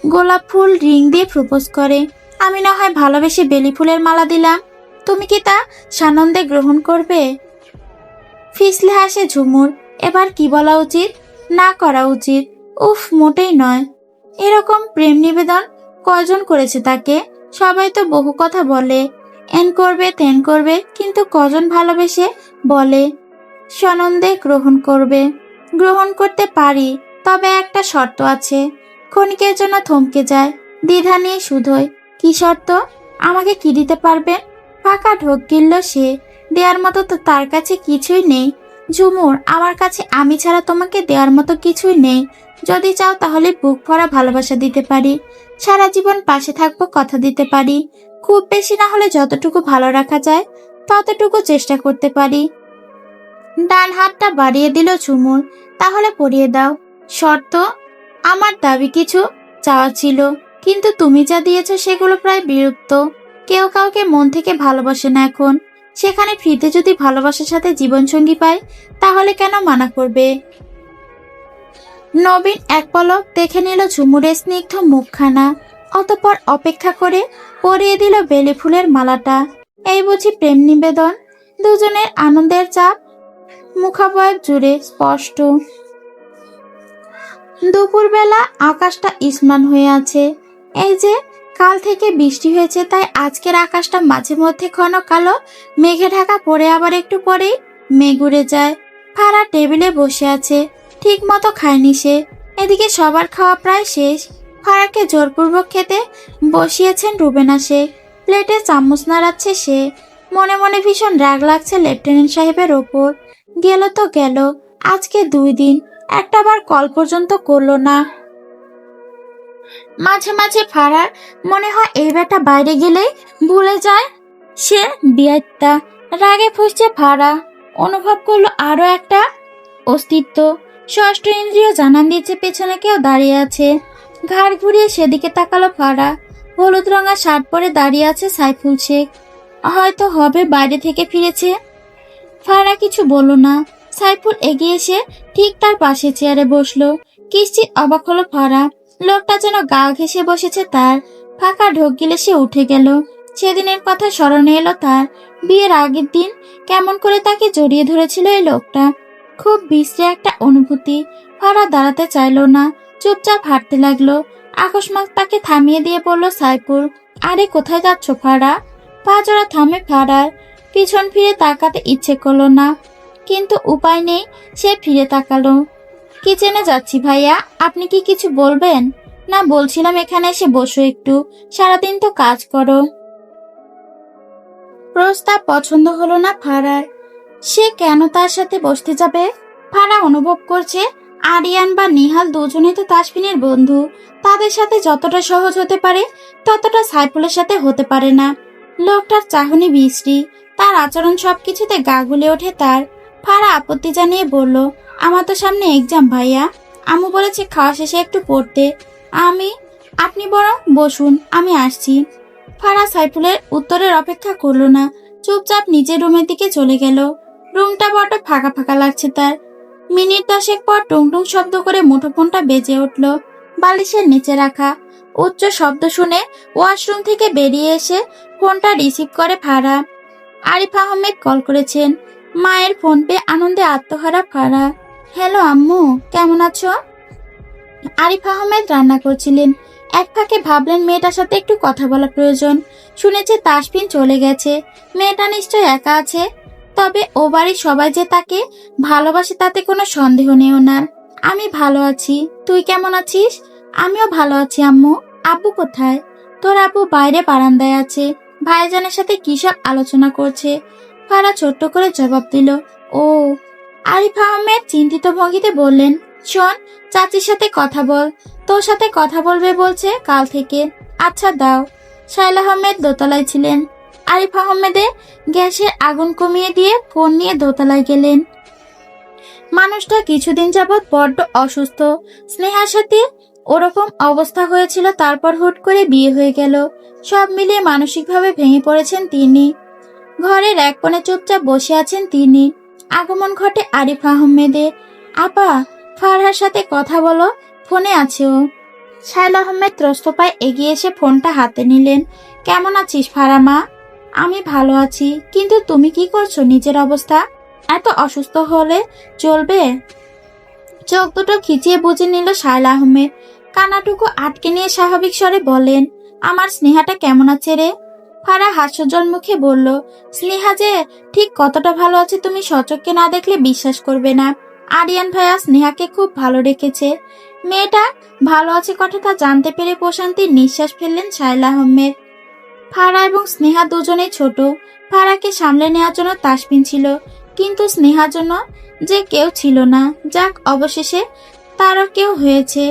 গোলাপ ফুল রিং দিয়ে প্রপোজ করে, আমি না হয় ভালোবেসে বেলি ফুলের মালা দিলাম, তুমি কি তা সানন্দে গ্রহণ করবে? ফিসলে হাসে ঝুমুর। এবার কি বলা উচিত, না করা উচিত? উফ, মোটেই নয়। এরকম প্রেম নিবেদন কয়জন করেছে তাকে? সবাই তো বহু কথা বলে, এন করবে তেন করবে, কিন্তু কজন ভালোবেসে বলে সানন্দে গ্রহণ করবে? গ্রহণ করতে পারি, তবে একটা শর্ত আছে। ক্ষণিকের জন্য থমকে যায়, দ্বিধা নিয়ে শুধোয়। কি শর্ত? আমাকে কি দিতে পারবেন? ফাঁকা ঢোক গিলল সে। দেওয়ার মতো তো তার কাছে কিছুই নেই। ঝুমুর, আমার কাছে আমি ছাড়া তোমাকে দেওয়ার মতো কিছুই নেই। যদি চাও তাহলে বুক ভরা ভালোবাসা দিতে পারি, সারা জীবন পাশে থাকবো কথা দিতে পারি, খুব বেশি না হলে যতটুকু ভালো রাখা যায় ততটুকু চেষ্টা করতে পারি। ডান হাতটা বাড়িয়ে দিল ঝুমুর। তাহলে পরিয়ে দাও। শর্ত? আমার দাবি কিছু চাওয়া ছিল, কিন্তু তুমি যা দিয়েছো সেগুলো প্রায় বিরক্ত। কেউ কাউকে মন থেকে ভালোবাসে না এখন, সেখানে ফ্রিতে যদি ভালোবাসার সাথে জীবনসঙ্গী পায় তাহলে কেন মানা করবে? নবীন এক পলক দেখে নিল ঝুমুরের স্নিগ্ধ মুখখানা, অতঃপর অপেক্ষা করে পরিয়ে দিল বেলি ফুলের মালাটা। এই বুঝি প্রেম নিবেদন? দুজনের আনন্দের চাপ মুখাবয়ব জুড়ে স্পষ্ট। দুপুরবেলা আকাশটা ইসমান হয়ে আছে। এই যে কাল থেকে বৃষ্টি হয়েছে, তাই আজকের আকাশটা মাঝে মধ্যে ঘন কালো মেঘে ঢাকা পড়ে, আবার একটু পরেই মেঘ উড়ে যায়। ফারা টেবিলে বসে আছে, ঠিক মতো খায়নি সে। এদিকে সবার খাওয়া প্রায় শেষ। ফারাকে জোরপূর্বক খেতে বসিয়েছেন রুবেনা শেখ। প্লেটে চামচ নাড়াচ্ছে সে। মনে মনে ভীষণ রাগ লাগছে লেফটেন্যান্ট সাহেবের ওপর। গেল তো গেল, আজকে 2 দিন, একটাবার কল পর্যন্ত করলো না। মাঝে মাঝে ফারার মনে হয় এই বেটা বাইরে গেলেই ভুলে যায় সে বিয়াত্তা। রাগে ফুঁসছে ফারা। অনুভব করলো আরো একটা অস্তিত্ব। ষষ্ঠ ইন্দ্রিয় জানান দিচ্ছে পেছনে কেউ দাঁড়িয়ে আছে। ঘাড় ঘুরিয়ে সেদিকে তাকালো ফারা। হলুদ রঙা শার্ট পরে দাঁড়িয়ে আছে সাইফুল শেখ। হয়তো হবে বাইরে থেকে ফিরেছে। ফারা কিছু বলল না। সাইফুল এগিয়ে এসে ঠিক তার পাশে চেয়ারে বসলো। কিঞ্চিৎ অবাক হলো ফারা। লোকটা যেন গা ঘেঁষে বসেছে তার। ফাঁকা ঢোক গিলে সে উঠে গেল। সেদিনের কথা স্মরণে এলো তার। বিয়ের আগের দিন কেমন করে তাকে জড়িয়ে ধরেছিল এই লোকটা। খুব বিশ্রী একটা অনুভূতি। ফারা দাঁড়াতে চাইলো না, চুপচাপ হাঁটতে লাগলো। আকস্মাৎ তাকে থামিয়ে দিয়ে বলল সাইফুল, আরে কোথায় যাচ্ছ ফারা? পা জোড়া থামে ফারার। পিছন ফিরে তাকাতে ইচ্ছে করলো না, কিন্তু উপায় নেই। সে ফিরে তাকালো। কিচেনে যাচ্ছি ভাইয়া, আপনি কি কিছু বলবেন? না, বলছিলাম এখানে এসে বসো একটু, সারাদিন তো কাজ করো। প্রস্তাব পছন্দ হলো না ফারার। সে কেন তার সাথে বসতে যাবে? ফারা অনুভব করছে আরিয়ান বা নিহাল দুজনেই তো তাসফিনের বন্ধু। তাদের সাথে যতটা সহজ হতে পারে ততটা সাইফুলের সাথে হতে পারে না। লোকটার চাহনি বিশ্রী, তার আচরণ সবকিছুতে গা গুলে ওঠে তার। ফারা আপত্তি জানিয়ে বলল, আমার তো সামনে এক্সাম ভাইয়া, আম্মু বলেছে খাওয়া শেষে একটু পড়তে। আপনি বরং বসুন, আমি আসছি। ফারা সাইফুলের উত্তরের অপেক্ষা করলো না, চুপচাপ নিজের রুমের দিকে চলে গেল। রুমটা বড্ড ফাঁকা ফাঁকা লাগছে তার। মিনিট 10 পর টুংটুং শব্দ করে মুঠোফোনটা বেজে উঠল। বালিশের নিচে রাখা। উচ্চ শব্দ শুনে ওয়াশরুম থেকে বেরিয়ে এসে ফোনটা রিসিভ করে ফারা। আরিফ আহমেদ কল করেছেন। মায়ের ফোন পেয়ে আনন্দে আত্মহারা ফারা। হ্যালো আম্মু, কেমন আছো? আরিফ আহমেদ রান্না করছিলেন। এক ফাঁকে ভাবলেন মেয়েটার সাথে একটু কথা বলা প্রয়োজন। শুনেছে তাসফিন চলে গেছে, মেয়েটা নিশ্চয় একা আছে। তবে ও বাড়ির সবাই যে তাকে ভালোবাসে তাতে কোনো সন্দেহ নেই ওনার। আমি ভালো আছি, তুই কেমন আছিস? আমিও ভালো আছি আম্মু। আব্বু কোথায়? তোর আব্বু বাইরে বারান্দায় আছে, ভাইজানের সাথে কি সব আলোচনা করছে। ফারা ছোট্ট করে জবাব দিল, ও। আরিফ আহমেদ চিন্তিত ভঙ্গিতে বললেন, শোন, চাচির সাথে কথা বল, তোর সাথে কথা বলবে বলছে কাল থেকে। আচ্ছা দাও। শাইলা আহমেদ দোতলায় ছিলেন। আরিফ আহমেদে গ্যাসের আগুন কমিয়ে দিয়ে ফোন নিয়ে দোতলায় গেলেন। মানুষটা কিছুদিন যাবৎ বড্ড অসুস্থ। স্নেহার সাথে ওরকম অবস্থা হয়েছিল, তারপর হুট করে বিয়ে হয়ে গেল। সব মিলিয়ে মানসিকভাবে ভেঙে পড়েছেন তিনি। ঘরের এক কোণে চুপচাপ বসে আছেন তিনি। আগমন ঘটে আরিফ আহমেদের। আপা, ফারহার সাথে কথা বলো, ফোনে আছে ও। শাইলা আহমেদ ত্রস্ত পায়ে এগিয়ে এসে ফোনটা হাতে নিলেন। কেমন আছিস ফারা মা? আমি ভালো আছি, কিন্তু তুমি কি করছো? নিজের অবস্থা এত অসুস্থ হলে চলবে? চোখ দুটো খিচিয়ে বুঝে নিল শাইলা আহমেদ। কানাটুকু আটকে নিয়ে স্বাভাবিক স্বরে বলেন, আমার স্নেহাটা কেমন আছে রে? ফারা হাস্যজ্জ্বল মুখে বলল, স্নেহা যে ঠিক কতটা ভালো আছে তুমি সচক্ষে না দেখলে বিশ্বাস করবে না। আরিয়ান ভাইয়া স্নেহাকে খুব ভালো রেখেছে। মেয়েটা ভালো আছে কথাটা জানতে পেরে প্রশান্তির নিঃশ্বাস ফেললেন শাইলা আহমেদ। ফারা এবং স্নেহা দুজনেই ছোট। ফারাকে সামলে নেওয়ার জন্য তাসফিন ছিল, কিন্তু স্নেহার জন্য যে কেউ ছিল না। যাক, অবশেষে তারও কেউ হয়েছে।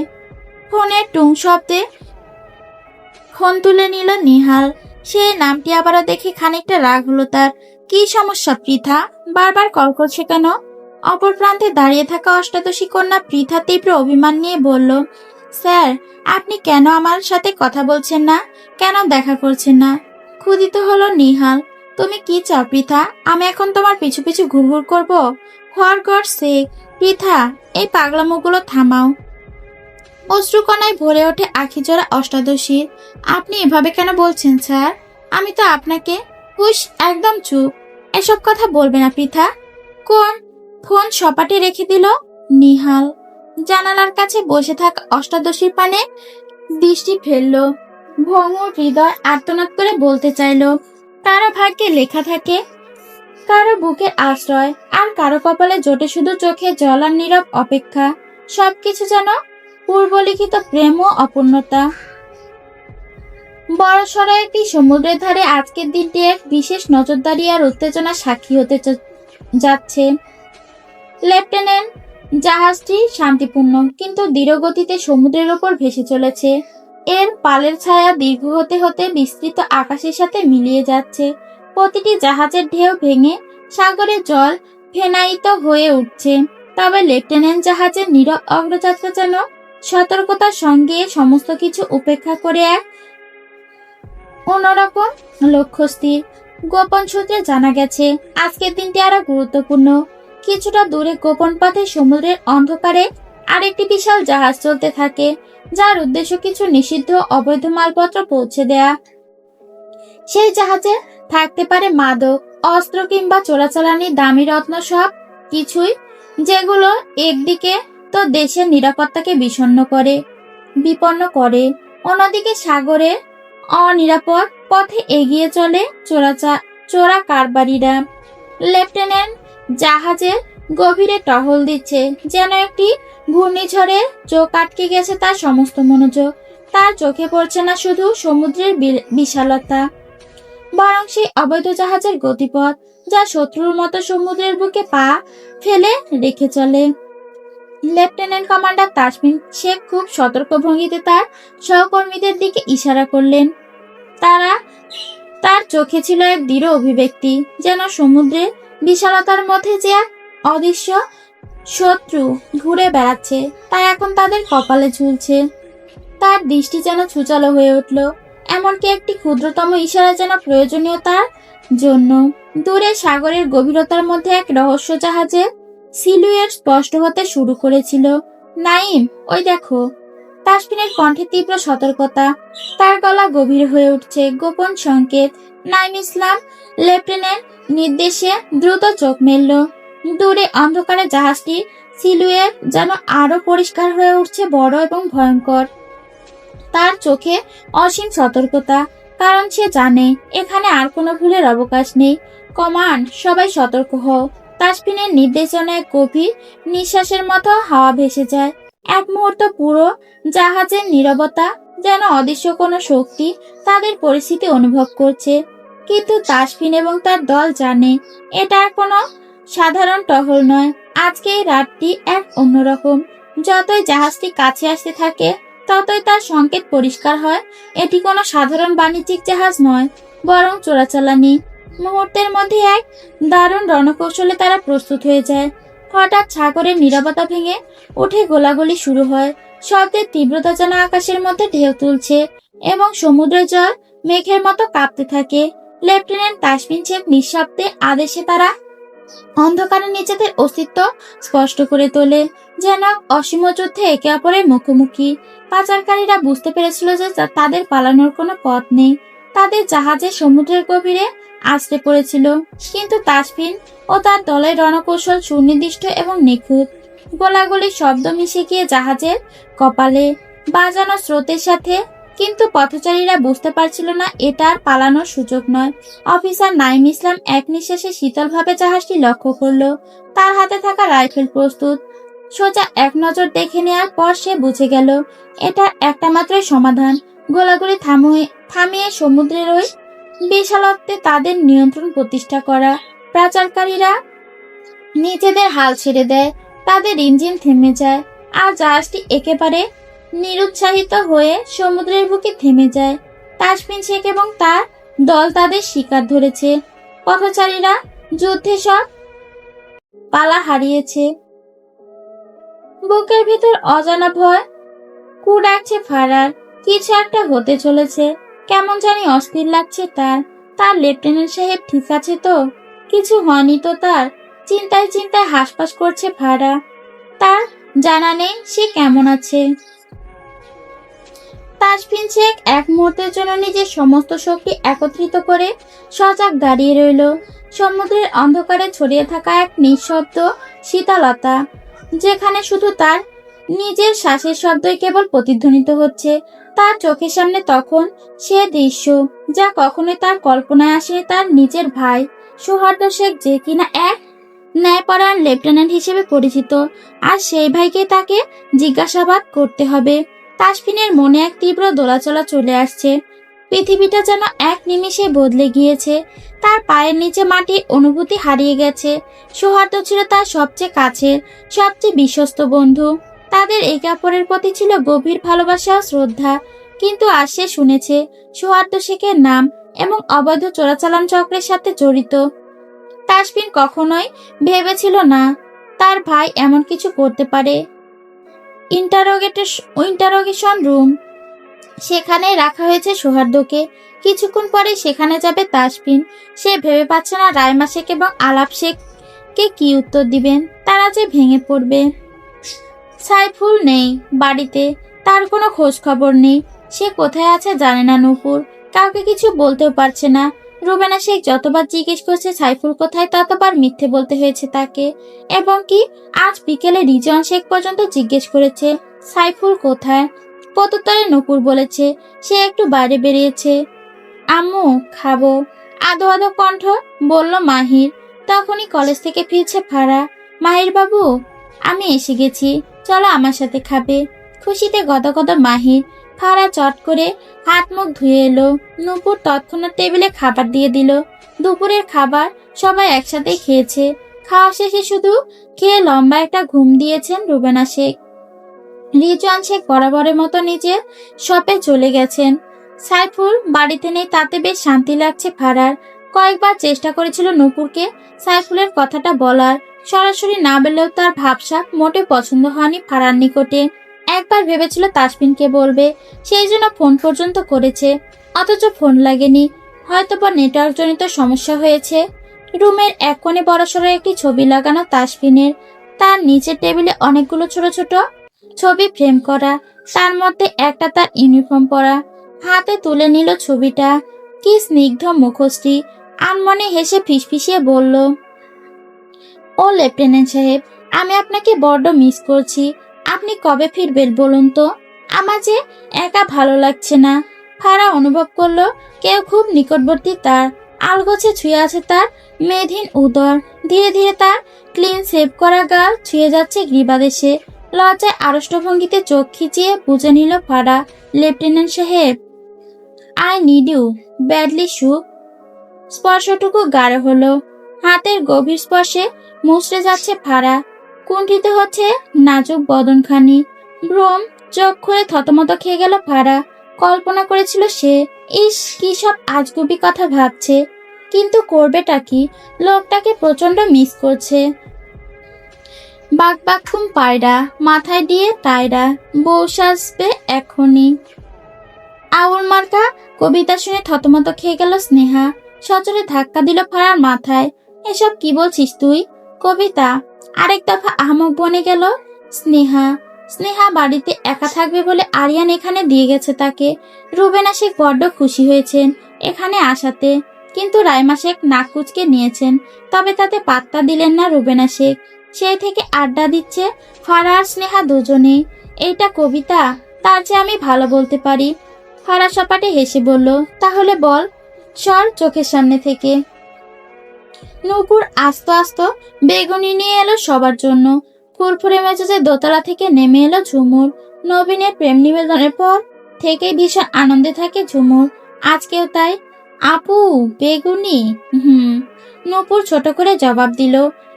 ফোনের টুং শব্দে ফোন তুলে নিল নিহাল। সে নামটি আবারও দেখে খানিকটা রাগ হলো তার। কি সমস্যা পৃথা? বারবার কল করছে কেন? অপর প্রান্তে দাঁড়িয়ে থাকা অষ্টাদশী কন্যা পৃথা তীব্র অভিমান নিয়ে বলল, স্যার, আপনি কেন আমার সাথে কথা বলছেন না? কেন দেখা করছেন না? ক্ষুধিত হলো নিহাল। তুমি কি চাও পৃথা? আমি এখন তোমার পিছু পিছু ঘুরঘুর করবো? ফর গড সেক, পৃথা, এই পাগলামোগুলো থামাও। অশ্রুকণায় ভরে ওঠে আখিজোড়া অষ্টাদশীর। আপনি এভাবে কেন বলছেন স্যার? আমি তো আপনাকে। হুশ, একদম চুপ। এসব কথা বলবে না পৃথা। কোন? ফোন সপাটে রেখে দিল নিহাল। জানালার কাছে বসে থাকা অষ্টাদশীর পানে দৃষ্টি ফেলল। ভঙ্গুর হৃদয় আর্তনাদ করে বলতে চাইল, কারো ভাগ্যে লেখা থাকে কারো বুকের আশ্রয়, আর কারো কপালে জোটে শুধু চোখে জল আর নীরব অপেক্ষা। সবকিছু যেন পূর্বলিখিত প্রেম ও অপূর্ণতা। বড়সড় একটি সমুদ্রের ধারে আজকের দিনটি এক বিশেষ নজরদারি আর উত্তেজনা সাক্ষী হতে যাচ্ছে। লেফটেন্যান্ট জাহাজটি শান্তিপূর্ণ কিন্তু ধীরগতিতে সমুদ্রের ওপর ভেসে চলেছে। এর পালের ছায়া দীর্ঘ হতে হতে বিস্তৃত আকাশের সাথে মিলিয়ে যাচ্ছে। প্রতিটি জাহাজের ঢেউ ভেঙে সাগরের জল ফেনায়িত হয়ে উঠছে। তবে লেফটেন্যান্ট জাহাজের নীরব অগ্রযাত্রা যেন সতর্কতার সঙ্গে সমস্ত কিছু উপেক্ষা করে এক অন্যরকম লক্ষ্যস্থির। গোপন সূত্রে জানা গেছে আজকের দিনটি আরো গুরুত্বপূর্ণ। কিছুটা দূরে গোপন পথে সমুদ্রের অন্ধকারে আর একটি বিশাল জাহাজ চলতে থাকে, যার উদ্দেশ্য কিছু নিষিদ্ধ অবৈধ মালপত্র পৌঁছে দেয়া। সেই জাহাজে থাকতে পারে মাদক, অস্ত্র কিংবা চোরাচালানি দামি রত্ন, সব কিছুই, যেগুলো একদিকে তো দেশের নিরাপত্তাকে বিপন্ন করে, অন্যদিকে সাগরে অনিরাপদ পথে এগিয়ে চলে চোরা কারবারিরা। লেফটেন্যান্ট জাহাজের গভীরে টহল দিচ্ছে, যেন একটি ঘূর্ণিঝড়ে চোখ আটকে গেছে তার সমস্ত মনোযোগ। তার চোখে পড়ছে না শুধু সমুদ্রের বিশালতা, বরং সেই অবৈধ জাহাজের গতিপথ, যা শত্রুর মতো সমুদ্রের বুকে পা ফেলে রেখে চলে। লেফটেন্যান্ট কমান্ডার তাসফিন শেখ খুব সতর্ক ভঙ্গিতে তার সহকর্মীদের দিকে ইশারা করলেন। তার চোখে ছিল এক দৃঢ় অভিব্যক্তি, যেন সমুদ্রের বিশালতার মধ্যে যে এক অদৃশ্য শত্রু ঘুরে বেড়াচ্ছে, তাই এখন তাদের কপালে ঝুলছে। তার দৃষ্টি যেন ছুচালো হয়ে উঠল, এমনকি একটি ক্ষুদ্রতম ইশারা যেন প্রয়োজনীয় তার জন্য। দূরে সাগরের গভীরতার মধ্যে এক রহস্য জাহাজের সিলুয়েট স্পষ্ট হতে শুরু করেছিল। নাইম, ওই দেখো। তাসফিনের কণ্ঠে তীব্র সতর্কতা, তার গলা গভীর হয়ে উঠছে। গোপন সংকেত। নাইম ইসলাম লেফটেন্যান্ট নির্দেশে দ্রুত চোখ মেলল। দূরে অন্ধকারে জাহাজটির সিলুয়েট যেন আরো পরিষ্কার হয়ে উঠছে, বড় এবং ভয়ঙ্কর। তার চোখে অসীম সতর্কতা, কারণ সে জানে এখানে আর কোনো ভুলের অবকাশ নেই। কমান্ড, সবাই সতর্ক হও। তাসফিনের নির্দেশনায় গভীর নিঃশ্বাসের মতো হাওয়া ভেসে যায়। এক মুহূর্ত পুরো জাহাজের নীরবতা, যেন অদৃশ্য কোনো শক্তি তাদের পরিস্থিতি অনুভব করছে। কিন্তু তাসফিন এবং তার দল জানে এটা কোনো সাধারণ টহল নয়। আজকে এই রাতটি এক অন্যরকম। যতই জাহাজটি কাছে আসতে থাকে, ততই তার সংকেত পরিষ্কার হয়, এটি কোনো সাধারণ বাণিজ্যিক জাহাজ নয়, বরং চোরাচালানি। মুহূর্তের মধ্যে এক দারুণ রণকৌশলে তারা প্রস্তুত হয়ে যায়। হঠাৎ সাগরের নীরবতা ভেঙে উঠে গোলাগুলি শুরু হয়। শব্দের তীব্রতা যেন আকাশের মধ্যে ঢেউ তুলছে এবং সমুদ্রের জল মেঘের মতো কাঁপতে থাকে। লেফটেন্যান্ট তাসফিন শেখ নিঃশব্দে আদেশে তারা অন্ধকারে নিজেদের অস্তিত্ব স্পষ্ট করে তোলে, যেন অসীম যুদ্ধে একে অপরের মুখোমুখি। পাচারকারীরা বুঝতে পেরেছিল যে তাদের পালানোর কোনো পথ নেই। তাদের জাহাজে সমুদ্রের গভীরে আশ্রে পড়েছিল, কিন্তু তাসফিন ও তার দলের রণকৌশল সুনির্দিষ্ট এবং নিখুঁত। গোলাগুলির শব্দ মিশে গিয়ে জাহাজের কপালে বাজানো স্রোতের সাথে, কিন্তু পথচারীরা বুঝতে পারছিল না এটা আর পালানোর সুযোগ নয়। অফিসার নাইম ইসলাম এক নিঃশ্বাসে শীতলভাবে জাহাজটি লক্ষ্য করল। তার হাতে থাকা রাইফেল প্রস্তুত। সোজা এক নজর দেখে নেওয়ার পর সে বুঝে গেল এটা একটা মাত্রই সমাধান, গোলাগুলি থামিয়ে সমুদ্রের ওই বিশালত্বে তাদের নিয়ন্ত্রণ প্রতিষ্ঠা করা। পাচারকারীরা নিজেদের হাল ছেড়ে দেয়, তাদের ইঞ্জিন থেমে যায়, আর জাহাজটি একেবারে নিরুৎসাহিত হয়ে সমুদ্রের বুকে থেমে যায়। তাসফিন শেখ এবং তার দল তাদের শিকার ধরেছে। পথচারীরা যুদ্ধে সব পালা হারিয়েছে। বুকের ভিতর অজানা ভয় কুড়াচ্ছে ফারার। কিছু একটা হতে চলেছে, কেমন জানি অস্থির লাগছে তার লেফটেন্যান্ট সাহেব ঠিক আছে তো? কিছু হয়নি তো তার? চিন্তায় চিন্তায় হাসপাস করছে ফারা। তার জানা নেই সে কেমন আছে। তাসফিন শেখ এক মুহূর্তের জন্য নিজের সমস্ত শক্তি একত্রিত করে সজাগ দাঁড়িয়ে রইল। সমুদ্রের অন্ধকারে ছড়িয়ে থাকা এক নিঃশব্দ শীতলতা, যেখানে শুধু তার নিজের শ্বাসের শব্দই কেবল প্রতিধ্বনিত হচ্ছে। তার চোখের সামনে তখন সে দৃশ্য যা কখনোই তার কল্পনায় আসেনি। তার নিজের ভাই সৌহার্দ্য শেখ, যে কিনা এক ন্যায়পরায়ণ লেফটেন্যান্ট হিসেবে পরিচিত, আর সেই ভাইকে তাকে জিজ্ঞাসাবাদ করতে হবে। তাসফিনের মনে এক তীব্র দোলাচলা চলে আসছে। পৃথিবীটা যেন এক নিমিষে বদলে গিয়েছে। তার পায়ের নিচে মাটির অনুভূতি হারিয়ে গেছে। সৌহার্দ্য ছিল তার সবচেয়ে কাছের, সবচেয়ে বিশ্বস্ত বন্ধু। তাদের একে অপরের প্রতি ছিল গভীর ভালোবাসা ও শ্রদ্ধা। কিন্তু আজ সে শুনেছে সৌহার্দ্য শেখের নাম এবং অবৈধ চোরাচালান চক্রের সাথে জড়িত। তাসফিন কখনোই ভেবেছিল না তার ভাই এমন কিছু করতে পারে। ইন্টারোগেশন রুম, সেখানে রাখা হয়েছে সৌহার্দ্যকে। কিছুক্ষণ পরে সেখানে যাবে তাসফিন। সে ভেবে পাচ্ছে না রাইমা শেখ এবং আলাপ শেখকে কি উত্তর দিবেন। তারা যে ভেঙে পড়বে। সাইফুল নেই বাড়িতে, তার কোনো খোঁজ খবর নেই। সে কোথায় আছে জানে না নূপুর, কাউকে কিছু বলতেও পারছে না। রুবেনা শেখ যতবার জিজ্ঞেস করছে সাইফুল কোথায়, ততবার মিথ্যে বলতে হয়েছে তাকে। এবং কি আজ বিকেলে রিজন শেখ পর্যন্ত জিজ্ঞেস করেছে সাইফুল কোথায়। প্রত্যুত্তরে নূপুর বলেছে সে একটু বাইরে বেরিয়েছে। আম্মু খাবো, আদো আদো কণ্ঠ বলল মাহির। তখনই কলেজ থেকে ফিরছে ফারা। মাহির বাবু, আমি এসে গেছি, চলো আমার সাথে খাবে। খুশিতে গদগদ মাহির। ফারা চট করে হাত মুখ ধুয়ে এলো। নূপুর তৎক্ষণাৎ টেবিলে খাবার দিয়ে দিল। দুপুরের খাবার সবাই একসাথে খেয়েছে। খাওয়া শেষে শুধু খেয়ে লম্বা একটা ঘুম দিয়েছেন রুবেনা শেখ। রিজওয়ান শেখ বরাবরের মতো নিজের শপে চলে গেছেন। সাইফুল বাড়িতে নেই, তাতে বেশ শান্তি লাগছে ফারার। কয়েকবার চেষ্টা করেছিল নূপুরকে সাইফুলের কথাটা বলার, সরাসরি না বললেও তার ভাবসাব মোটে পছন্দ হয়নি ফারার নিকটে। একবার ভেবেছিল তাসফিনকে বলবে, সেই জন্য ফোন পর্যন্ত করেছে, অথচ ফোন লাগেনি। হয়তোবা নেটওয়ার্ক জনিত সমস্যা হয়েছে। রুমের এক কোণে বড়সড় একটি ছবি লাগানো তাসফিনের। তার নিচের টেবিলে অনেকগুলো ছোট ছোট ছবি ফ্রেম করা, তার মধ্যে একটা তার ইউনিফর্ম পরা। হাতে তুলে নিল ছবিটা। কি স্নিগ্ধ মুখশ্রী। আনমনে হেসে ফিসফিসিয়ে বলল, ও লেফটেন্যান্ট সাহেব, আমি আপনাকে বড্ড মিস করছি। আপনি কবে ফিরবেন বলুন তো? আমার যে একা ভালো লাগছে না। ফারা অনুভব করলো কেউ খুব নিকটবর্তী তার। আলগোছে ছুঁয়ে আছে তার মেধহীন উদর। ধীরে ধীরে তার ক্লিন সেভ করা গাল ছুঁয়ে যাচ্ছে গ্রীবাদেশে। লজ্জায় আড়ষ্ট ভঙ্গিতে চোখ খিচিয়ে বুঝে নিল ফারা, লেফটেন্যান্ট সাহেব, আই নিড ইউ ব্যাডলি সুখ। স্পর্শটুকু গাঢ় হলো। হাতের গভীর স্পর্শে মুচড়ে যাচ্ছে ফারা। কুণ্ঠিত হচ্ছে নাজুক বদনখানি। ভ্রম চোখ খুলে থতমত খেয়ে গেল ফারা। কল্পনা করেছিল সে, ইস কি সব আজগুবি কথা ভাবছে, কিন্তু করবেটা কি? লোকটাকে প্রচন্ড মিস করছে। বাকবাকুম পায়রা, মাথায় দিয়ে টায়রা, বউ সাজবে এখনই। আউল মার্কা কবিতা শুনে থতমত খেয়ে গেল স্নেহা। সচরে ধাক্কা দিল ফারার মাথায়। এসব কি বলছিস তুই? কবিতা? আরেক দফা আহমক বনে গেল স্নেহা। স্নেহা বাড়িতে একা থাকবে বলে আরিয়ান এখানে দিয়ে গেছে তাকে। রুবেনা শেখ বড্ড খুশি হয়েছেন এখানে আসাতে, কিন্তু রাইমা শেখ নাক কুচকে নিয়েছেন। তবে তাতে পাত্তা দিলেন না রুবেনা শেখ। সেই থেকে আড্ডা দিচ্ছে ফারা আর স্নেহা দুজনে। এইটা কবিতা? তার চেয়ে আমি ভালো বলতে পারি। ফারা সপাটে হেসে বলল, তাহলে বল, সর চোখের সামনে থেকে। নূপুর আস্ত আস্ত বেগুনি নিয়ে এলো সবার জন্য। ফুরফুরে মেজাজে দোতলা থেকে নেমে এলো ঝুমুর। নবীনের প্রেম নিবেদনের পর থেকেই ভীষণ আনন্দে থাকে ঝুমুর, আজকেও তাই। আপু বেগুনি? নূপুর ছোট করে জবাব দিল।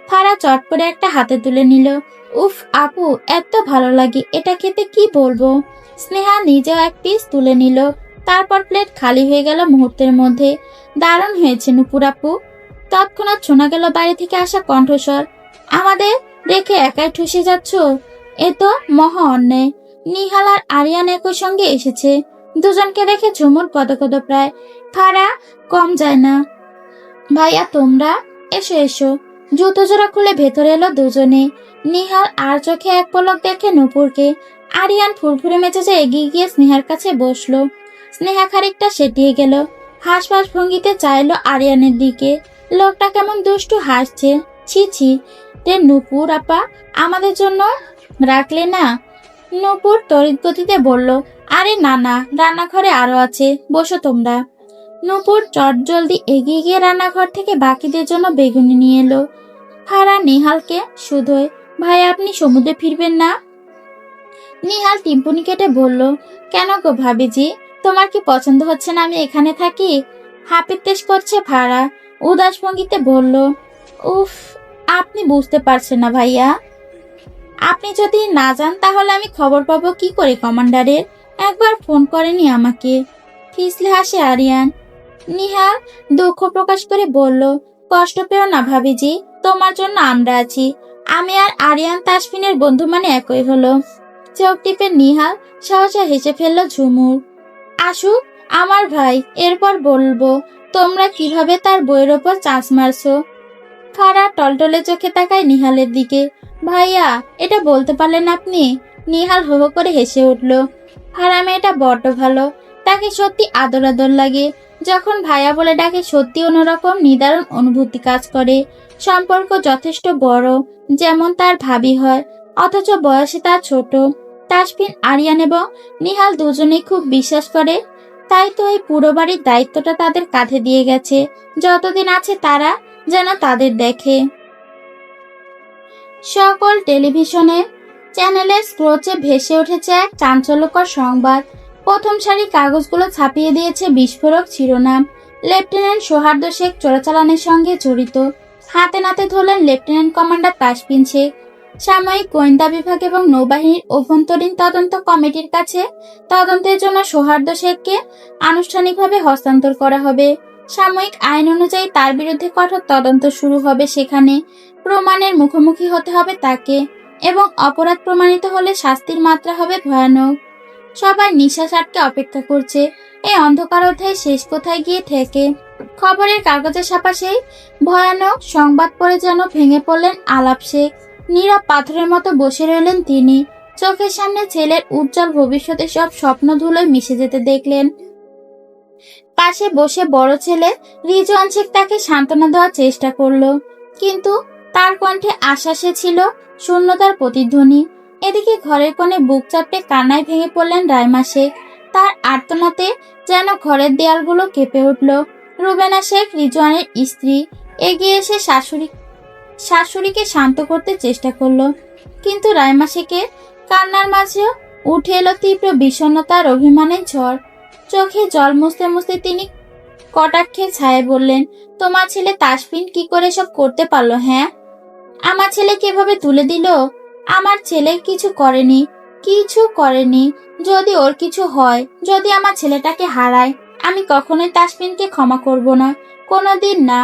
ফারা চট করে একটা হাতে তুলে নিল। উফ আপু, এত ভালো লাগে, এটা খেতে কি বলবো। স্নেহা নিজেও এক পিস তুলে নিল। তারপর প্লেট খালি হয়ে গেল মুহূর্তের মধ্যে। দারুণ হয়েছে নূপুর আপু। তৎক্ষণাৎ শোনা গেল বাইরে থেকে আসা কণ্ঠস্বর। আমাদের রেখে একাই ঠুসে যাচ্ছ, এ তো মহা অন্যায়। নিহাল আর আরিয়ান একই সঙ্গে এসেছে। দুজনকে দেখে ঝুমুর গদগদ প্রায়। ফারা কম যায় না। ভাইয়া তোমরা এসো এসো। জুতো জোড়া খুলে ভেতরে এলো দুজনে। নিহাল আর চোখে এক পলক দেখে নূপুরকে। আরিয়ান ফুরফুরে মেজাজে এগিয়ে গিয়ে স্নেহার কাছে বসলো। স্নেহা খানিকটা সেটিয়ে গেল। হাসফাস ভঙ্গিতে চাইলো আরিয়ানের দিকে। লোকটা কেমন দুষ্টু হাসছে। ছি ছি রে নূপুর আপা, আমাদের জন্য রাখলে না? নূপুর তড়িৎ গতিতে বলল, আরে না না, রান্নাঘরে আরো আছে, বসো তোমরা। নূপুর চট জলদি এগিয়ে গিয়ে রান্নাঘর থেকে বাকিদের জন্য বেগুনি নিয়ে এলো। ফারা নিহালকে শুধোয়, ভাই আপনি সমুদ্রে ফিরবেন না? নিহাল টিম্পুনি কেটে বলল, কেন গো ভাবিজি, তোমার কি পছন্দ হচ্ছে না আমি এখানে থাকি? হাপিত্তেশ করছে ফারা। উদাস ভঙ্গিতে বলল, উফ, আপনি বুঝতে পারছেন না ভাইয়া। আপনি যদি না যান তাহলে আমি খবর পাবো কি করে কমান্ডারের? একবার ফোন করেনি আমাকে। ফিসলে হাসে আরিয়ান। নিহাল দুঃখ প্রকাশ করে বলল, কষ্ট পেও না ভাবিজি, তোমার জন্য আমরা আছি। আমি আর আরিয়ান তাসফিনের বন্ধু মানে একই হলো। চোখ টিপে নিহাল সহসা হেসে ফেলল ঝুমুর। আসুক আমার ভাই, এরপর বলবো তোমরা কিভাবে তার বইয়ের ওপর চাঁচ মারছো। ফারা টলটলে চোখে তাকায় নিহালের দিকে। ভাইয়া, এটা বলতে পারলেন আপনি? নিহাল হো হো করে হেসে উঠল। ফারা মেয়েটা বড্ড ভালো, তাকে সত্যি আদর আদর লাগে। যখন ভাইয়া বলে ডাকে সত্যি অন্যরকম নিদারুণ অনুভূতি কাজ করে। সম্পর্ক যথেষ্ট বড়, যেমন তার ভাবি হয়, অথচ বয়সে তার ছোট। তাসফিন, আরিয়ান এবং নিহাল দুজনেই খুব বিশ্বাস করে, তাই তো এই পুরো বাড়ির দায়িত্বটা তাদের কাঁধে দিয়ে গেছে। যতদিন আছে তারা যেন তাদের দেখে। সকল টেলিভিশনে চ্যানেলের স্ক্রোচে ভেসে উঠেছে এক চাঞ্চল্যকর সংবাদ। প্রথম সারি কাগজগুলো ছাপিয়ে দিয়েছে বিস্ফোরক শিরোনাম। লেফটেন্যান্ট সৌহার্দ্য শেখ চোরাচালানের সঙ্গে জড়িত। হাতে নাতে ধরলেন লেফটেন্যান্ট কমান্ডার তাসফিন শেখ। সাময়িক গোয়েন্দা বিভাগ এবং নৌবাহিনীর অভ্যন্তরীণ তদন্ত কমিটির কাছে তদন্তের জন্য সৌহার্দ্য শেখকে আনুষ্ঠানিকভাবে হস্তান্তর করা হবে। সাময়িক আইন অনুযায়ী তার বিরুদ্ধে কঠোর তদন্ত শুরু হবে। সেখানে প্রমাণের মুখোমুখি হতে হবে তাকে, এবং অপরাধ প্রমাণিত হলে শাস্তির মাত্রা হবে ভয়ানক। সবাই নিঃশ্বাস আটকে অপেক্ষা করছে এই অন্ধকার অধ্যায় শেষ কোথায় গিয়ে থেকে। খবরের কাগজে ছাপা সেই ভয়ানক সংবাদ পড়ে যেন ভেঙে পড়লেন আলাপ শেখ। নীরব পাথরের মতো বসে রইলেন তিনি। চোখের সামনে ছেলের উজ্জ্বল ভবিষ্যতে সব স্বপ্ন ধুলোয় মিশে যেতে দেখলেন। পাশে বসে বড় ছেলে রিজওয়ান শেখ তাকে সান্ত্বনা দেওয়ার চেষ্টা করলো, কিন্তু তার কণ্ঠে আশ্বাসে ছিল শূন্যতার প্রতিধ্বনি। এদিকে ঘরের কোণে বুক চাপড়ে কান্নায় ভেঙে পড়লেন রাইমা শেখ। তার আর্তনাতে যেন ঘরের দেয়ালগুলো কেঁপে উঠল। রুবেনা শেখ, রিজওয়ানের স্ত্রী, এগিয়ে এসে শাশুড়িকে শান্ত করতে চেষ্টা করলো, কিন্তু রাইমা শেখের কান্নার মাঝেও উঠে এলো তীব্র বিষণ্ণতার অভিমানের ঝড়। চোখে জল মুছতে মুছতে তিনি কটাক্ষে ছায়ে বললেন, তোমার ছেলে তাসফিন কি করে সব করতে পারলো? হ্যাঁ, আমার ছেলে কিভাবে তুলে দিল? আমার ছেলে কিছু করেনি, কিছু করেনি। যদি ওর কিছু হয়, যদি আমার ছেলেটাকে হারায়, আমি কখনোই তাসফিনকে ক্ষমা করব না, কোনোদিন না।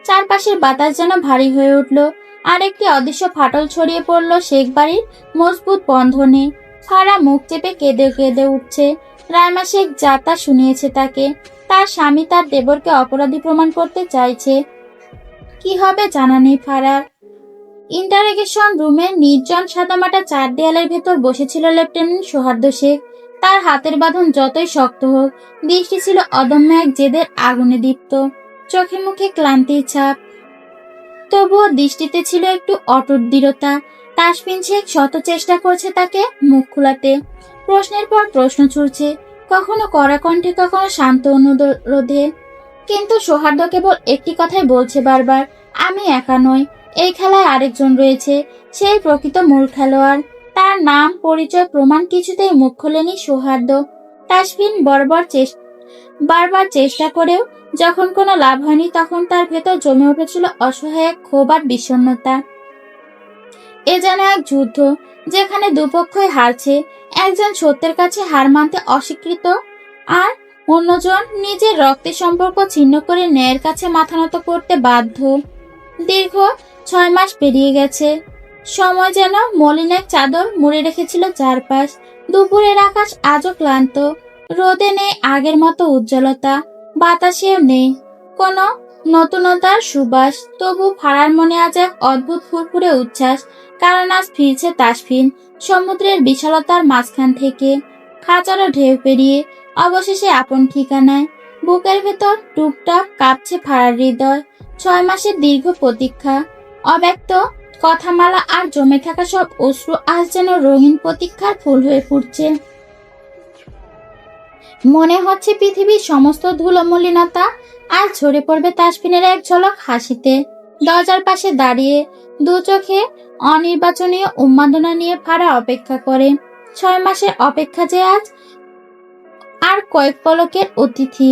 চারপাশের বাতাস যেন ভারী হয়ে উঠল, আর একটি অদৃশ্য ফাটল ছড়িয়ে পড়ল শেখ বাড়ির মজবুত বন্ধনে। ফারা মুখ চেপে কেঁদে কেঁদে উঠছে। রাইমা শেখ যা তা শুনিয়েছে তাকে। তার স্বামী তার দেবরকে অপরাধী প্রমাণ করতে চাইছে। কি হবে জানা নেই ফারার। ইন্টারোগেশন রুমে নির্জন সাদামাটা চার দেয়ালের ভেতর বসেছিল লেফটেন্যান্ট সৌহার্দ্য শেখ। তার হাতের বাঁধন যতই শক্ত হোক, দৃষ্টি ছিল অদম্য এক জেদের আগুনে দীপ্ত। চোখে মুখে ক্লান্তির ছাপ, তবুও দৃষ্টিতে ছিল একটু অটুট দৃঢ়তা। তাসফিন শেখ শত চেষ্টা করছে তাকে মুখ খোলাতে, প্রশ্নের পর প্রশ্ন ছুড়ছে, কখনো কড়া কণ্ঠে, কখনো শান্ত অনুরোধে। কিন্তু সৌহার্দ্য কেবল একটি কথাই বলছে বারবার, আমি একা নই, এই খেলায় আরেকজন রয়েছে, সেই প্রকৃত মূল খেলোয়াড়। তার নাম, পরিচয়, প্রমাণ কিছুতেই মুখ খোলেনি সৌহার্দ্য। তাসফিন বারবার চেষ্টা করেও যখন কোনো লাভ হয়নি, তখন তার ভেতর জমে উঠেছিল অসহায় এক ক্ষোভ আর বিষণ্ণতা। এ যেন এক যুদ্ধ, যেখানে দুপক্ষই হারছে। একজন সত্যের কাছে হার মানতে অস্বীকৃত, আর অন্যজন নিজের রক্তের সম্পর্ক ছিন্ন করে ন্যায়ের কাছে মাথা নত করতে বাধ্য। দীর্ঘ 6 মাস পেরিয়ে গেছে। সময় যেন মলিন এক চাদর মুড়ে রেখেছিল চারপাশ। দুপুরের আকাশ আজও ক্লান্ত। রোদে নেই আগের মতো উজ্জ্বলতা, বাতাসেও নেই কোনো নতুনতার সুবাস। তবু ফারার মনে আজ এক অদ্ভুত ফুরফুরে উচ্ছ্বাস, কারণ আজ ফিরছে তাসফিন সমুদ্রের বিশালতার মাঝখান থেকে, হাজারো ঢেউ পেরিয়ে অবশেষে আপন ঠিকানায়। বুকের ভেতর টুকটাক কাঁপছে ফারার হৃদয়। 6 মাসের দীর্ঘ প্রতীক্ষা, অব্যক্ত কথামালা আর জমে থাকা সব অশ্রু আজ যেন রঙিন প্রতীক্ষার ফুল হয়ে ফুটছে। মনে হচ্ছে পৃথিবীর সমস্ত ধুলোমলিনতা আজ ঝরে পড়বে তাসফিনের এক ঝলক হাসিতে। দরজার পাশে দাঁড়িয়ে দু চোখে অনির্বাচনীয় উন্মাদনা নিয়ে ফারা অপেক্ষা করে। 6 মাসের অপেক্ষা যে আজ আর কয়েক পলকের অতিথি।